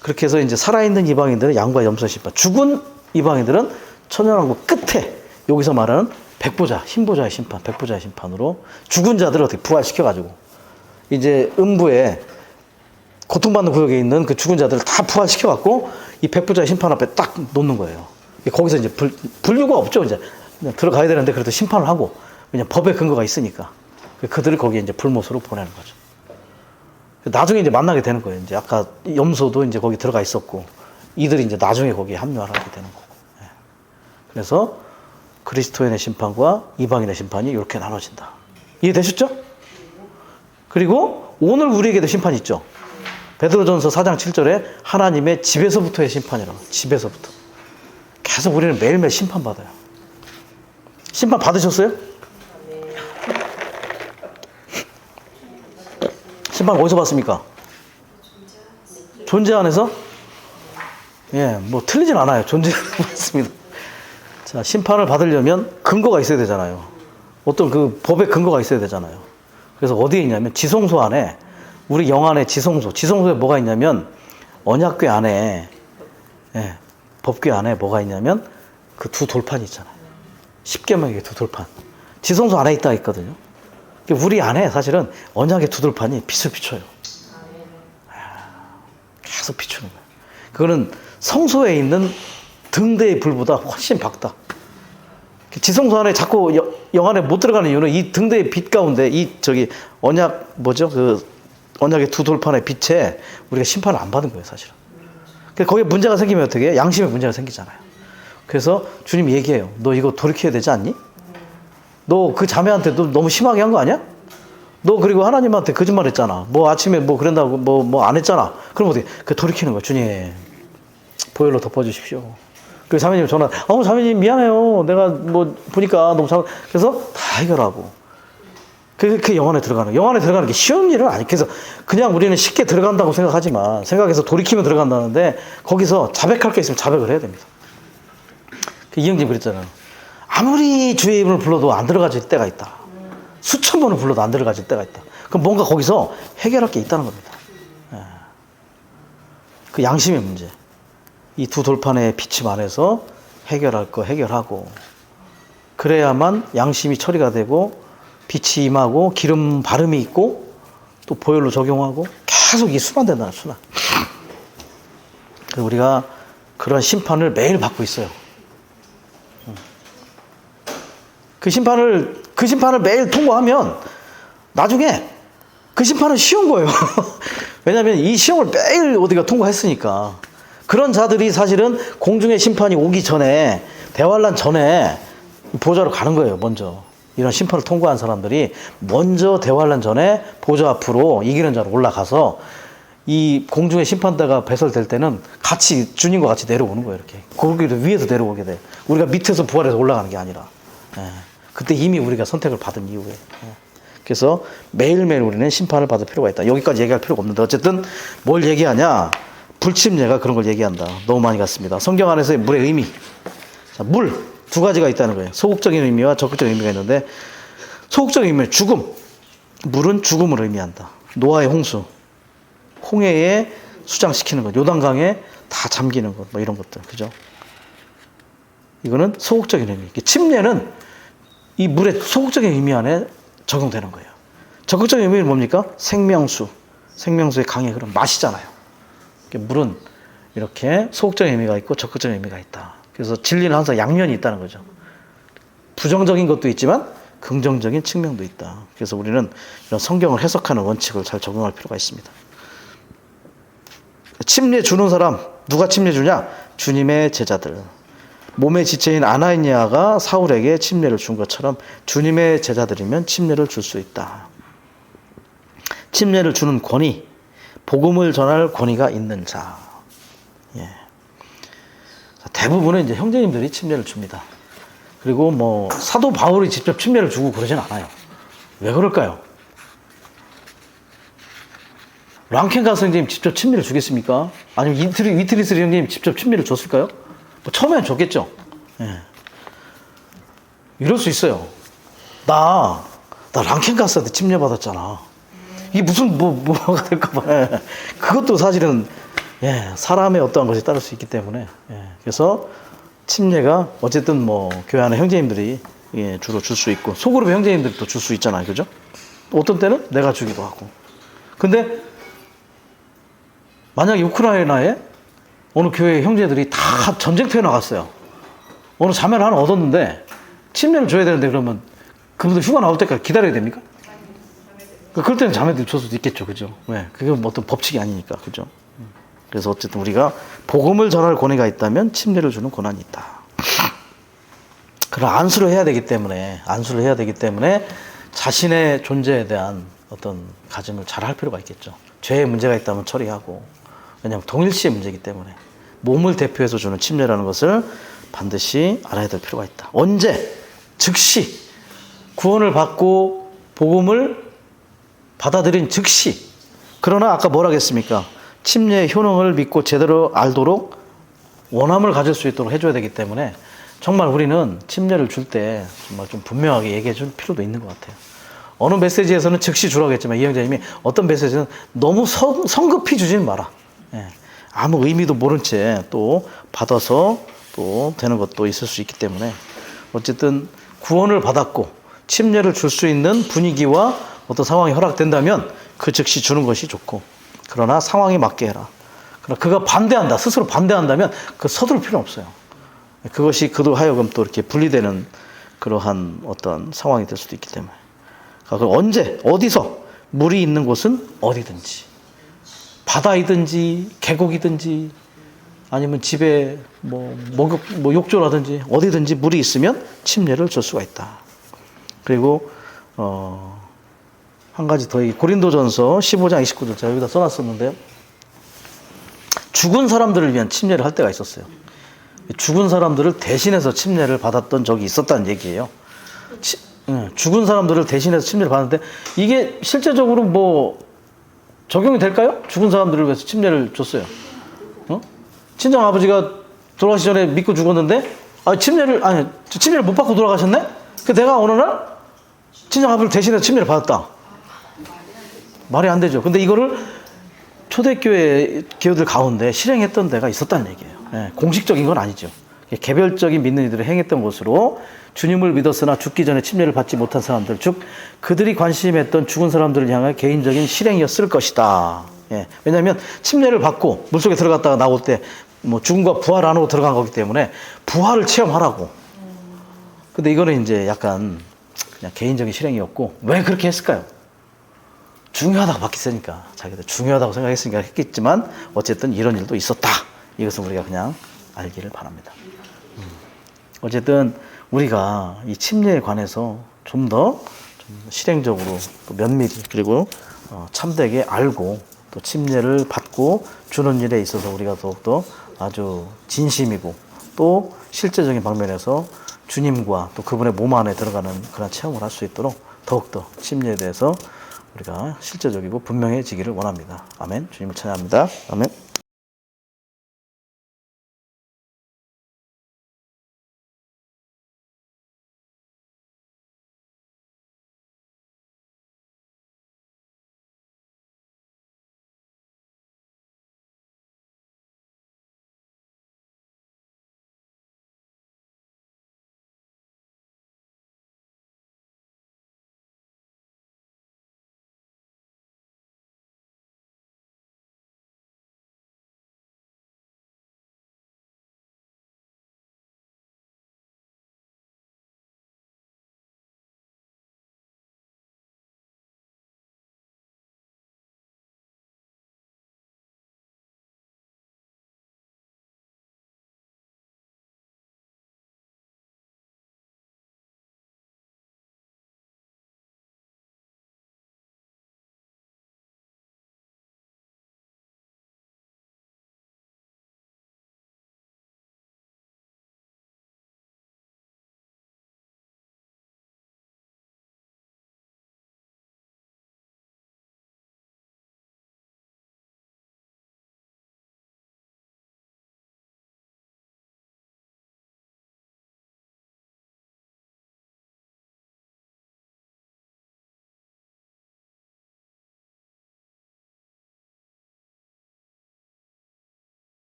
A: 그렇게 해서 이제 살아있는 이방인들은 양과 염소의 심판, 죽은 이방인들은 천년왕국 끝에 여기서 말하는 백보자, 흰보자의 심판, 백보자의 심판으로 죽은 자들을 어떻게 부활시켜가지고 이제 음부에 고통받는 구역에 있는 그 죽은 자들을 다 부활시켜갖고 이 백보자의 심판 앞에 딱 놓는 거예요. 거기서 이제 분류가 없죠. 이제 그냥 들어가야 되는데 그래도 심판을 하고, 왜냐면 법의 근거가 있으니까 그들을 거기에 이제 불못으로 보내는 거죠. 나중에 이제 만나게 되는 거예요. 이제 아까 염소도 이제 거기 들어가 있었고, 이들이 이제 나중에 거기에 합류하게 되는 거고. 그래서 그리스도인의 심판과 이방인의 심판이 이렇게 나눠진다. 이해되셨죠? 그리고 오늘 우리에게도 심판이 있죠. 베드로전서 4장 7절에 하나님의 집에서부터의 심판이라고. 집에서부터. 계속 우리는 매일매일 심판받아요. 심판 받으셨어요? 심판 어디서 받습니까? 존재 안에서? 예, 뭐 틀리진 않아요. 존재 안에서 받습니다. 자, 심판을 받으려면 근거가 있어야 되잖아요. 어떤 그 법의 근거가 있어야 되잖아요. 그래서 어디에 있냐면 지성소 안에, 우리 영 안에 지성소에 뭐가 있냐면 언약궤 안에, 예, 법궤 안에 뭐가 있냐면 그 두 돌판이 있잖아요. 십계명의 두 돌판. 지성소 안에 있다 있거든요. 우리 안에 사실은 언약의 두 돌판이 빛을 비춰요. 계속 비추는 거예요. 그거는 성소에 있는 등대의 불보다 훨씬 밝다. 지성소 안에 자꾸 영 안에 못 들어가는 이유는 이 등대의 빛 가운데 언약 뭐죠? 그 언약의 두 돌판의 빛에 우리가 심판을 안 받은 거예요, 사실은. 거기에 문제가 생기면 어떻게 해요? 양심에 문제가 생기잖아요. 그래서 주님이 얘기해요. 너 이거 돌이켜야 되지 않니? 너 그 자매한테 너 너무 심하게 한 거 아니야? 너 그리고 하나님한테 거짓말 했잖아. 뭐 아침에 뭐 그런다고 뭐 안 했잖아. 그럼 어떻게? 그 돌이키는 거야. 주님, 보혈로 덮어주십시오. 그 자매님 전화, 자매님 미안해요. 내가 뭐 보니까 너무 그래서 다 해결하고. 그 영 안에 들어가는, 영 안에 들어가는 게 쉬운 일은 아니. 그래서 그냥 우리는 쉽게 들어간다고 생각하지만, 생각해서 돌이키면 들어간다는데, 거기서 자백할 게 있으면 자백을 해야 됩니다. 이영진 그랬잖아요. 아무리 주의 이름을 불러도 안 들어가질 때가 있다. 수천 번을 불러도 안 들어가질 때가 있다. 그럼 뭔가 거기서 해결할 게 있다는 겁니다. 예. 그 양심의 문제. 이 두 돌판의 비침 안에서 해결할 거 해결하고, 그래야만 양심이 처리가 되고, 빛이 임하고, 기름 바름이 있고, 또 보혈로 적용하고, 계속 이 순환된다는 순환. 우리가 그런 심판을 매일 받고 있어요. 그 심판을 매일 통과하면 나중에 그 심판은 쉬운 거예요. 왜냐하면 이 시험을 매일 어디가 통과했으니까. 그런 자들이 사실은 공중의 심판이 오기 전에, 대환란 전에 보좌로 가는 거예요, 먼저. 이런 심판을 통과한 사람들이 먼저 대환란 전에 보좌 앞으로 이기는 자로 올라가서 이 공중의 심판대가 배설될 때는 같이 주님과 같이 내려오는 거예요. 이렇게 거기로 위에서 내려오게 돼. 우리가 밑에서 부활해서 올라가는 게 아니라. 그때 이미 우리가 선택을 받은 이후에. 그래서 매일매일 우리는 심판을 받을 필요가 있다. 여기까지 얘기할 필요가 없는데 어쨌든 뭘 얘기하냐, 불침례가 그런 걸 얘기한다. 너무 많이 갔습니다. 성경 안에서의 물의 의미. 자, 물 두 가지가 있다는 거예요. 소극적인 의미와 적극적인 의미가 있는데, 소극적인 의미는 죽음. 물은 죽음을 의미한다. 노아의 홍수, 홍해에 수장시키는 것, 요단강에 다 잠기는 것, 뭐 이런 것들, 그죠? 이거는 소극적인 의미. 침례는 이 물의 소극적인 의미 안에 적용되는 거예요. 적극적인 의미는 뭡니까? 생명수, 생명수의 강의 흐름, 마시잖아요. 물은 이렇게 소극적인 의미가 있고 적극적인 의미가 있다. 그래서 진리는 항상 양면이 있다는 거죠. 부정적인 것도 있지만 긍정적인 측면도 있다. 그래서 우리는 이런 성경을 해석하는 원칙을 잘 적용할 필요가 있습니다. 침례 주는 사람, 누가 침례 주냐? 주님의 제자들. 몸의 지체인 아나니아가 사울에게 침례를 준 것처럼 주님의 제자들이면 침례를 줄 수 있다. 침례를 주는 권위, 복음을 전할 권위가 있는 자. 예. 대부분은 이제 형제님들이 침례를 줍니다. 그리고 뭐 사도 바울이 직접 침례를 주고 그러진 않아요. 왜 그럴까요? 랑켄가스 형님 직접 침례를 주겠습니까? 아니면 위트리스 형님 직접 침례를 줬을까요? 뭐 처음에는 줬겠죠. 예. 이럴 수 있어요. 나 랑켄가스한테 침례 받았잖아. 이게 무슨 뭐가 될까 봐. 예. 그것도 사실은 사람의 어떠한 것이 따를 수 있기 때문에. 그래서 침례가 어쨌든 뭐 교회 안에 형제님들이 주로 줄 수 있고, 소그룹의 형제님들이 또 줄 수 있잖아요, 그죠? 어떤 때는 내가 주기도 하고. 근데 만약에 우크라이나에 어느 교회 형제들이 다 전쟁터에 나갔어요. 어느 자매를 하나 얻었는데 침례를 줘야 되는데, 그러면 그분들 휴가 나올 때까지 기다려야 됩니까? 그럴 때는 자매들이 줄 수도 있겠죠, 그죠? 왜? 그게 뭐 어떤 법칙이 아니니까, 그죠? 그래서 어쨌든 우리가 복음을 전할 권위가 있다면 침례를 주는 권한이 있다. 그런 안수를 해야 되기 때문에 자신의 존재에 대한 어떤 가짐을 잘 할 필요가 있겠죠. 죄에 문제가 있다면 처리하고, 왜냐하면 동일시의 문제이기 때문에 몸을 대표해서 주는 침례라는 것을 반드시 알아야 될 필요가 있다. 언제? 즉시 구원을 받고 복음을 받아들인 즉시. 그러나 아까 뭐라 했습니까? 침례의 효능을 믿고 제대로 알도록 원함을 가질 수 있도록 해줘야 되기 때문에 정말 우리는 침례를 줄 때 정말 좀 분명하게 얘기해 줄 필요도 있는 것 같아요. 어느 메시지에서는 즉시 주라고 했지만 이 형제님이 어떤 메시지는 너무 성급히 주지는 마라. 아무 의미도 모른 채 또 받아서 또 되는 것도 있을 수 있기 때문에 어쨌든 구원을 받았고 침례를 줄 수 있는 분위기와 어떤 상황이 허락된다면 그 즉시 주는 것이 좋고, 그러나 상황에 맞게 해라. 그러나 그가 반대한다, 스스로 반대한다면 그 서두를 필요는 없어요. 그것이 그도 하여금 또 이렇게 분리되는 그러한 어떤 상황이 될 수도 있기 때문에. 그럼 언제, 어디서, 물이 있는 곳은 어디든지, 바다이든지 계곡이든지 아니면 집에 뭐 욕조라든지 어디든지 물이 있으면 침례를 줄 수가 있다. 그리고 한 가지 더, 고린도전서 15장 29절 제가 여기다 써놨었는데요. 죽은 사람들을 위한 침례를 할 때가 있었어요. 죽은 사람들을 대신해서 침례를 받았던 적이 있었다는 얘기예요. 죽은 사람들을 대신해서 침례를 받았는데 이게 실제적으로 뭐 적용이 될까요? 죽은 사람들을 위해서 침례를 줬어요. 친정 아버지가 돌아가시기 전에 믿고 죽었는데 침례를 못 받고 돌아가셨네? 내가 어느 날 친정 아버지를 대신해서 침례를 받았다. 말이 안 되죠. 근데 이거를 초대교회 교회들 가운데 실행했던 데가 있었다는 얘기예요. 공식적인 건 아니죠. 개별적인 믿는 이들이 행했던 것으로 주님을 믿었으나 죽기 전에 침례를 받지 못한 사람들, 즉 그들이 관심했던 죽은 사람들을 향한 개인적인 실행이었을 것이다. 왜냐하면 침례를 받고 물속에 들어갔다가 나올 때 뭐 죽음과 부활 안으로 들어간 거기 때문에 부활을 체험하라고. 근데 이거는 이제 약간 그냥 개인적인 실행이었고, 왜 그렇게 했을까요? 중요하다고 받겠으니까, 자기들 중요하다고 생각했으니까 했겠지만 어쨌든 이런 일도 있었다. 이것은 우리가 그냥 알기를 바랍니다. 어쨌든 우리가 이 침례에 관해서 좀 더 실행적으로 또 면밀히 그리고 참되게 알고 또 침례를 받고 주는 일에 있어서 우리가 더욱더 아주 진심이고 또 실제적인 방면에서 주님과 또 그분의 몸 안에 들어가는 그런 체험을 할 수 있도록 더욱더 침례에 대해서 우리가 실제적이고 분명해지기를 원합니다. 아멘. 주님을 찬양합니다. 아멘.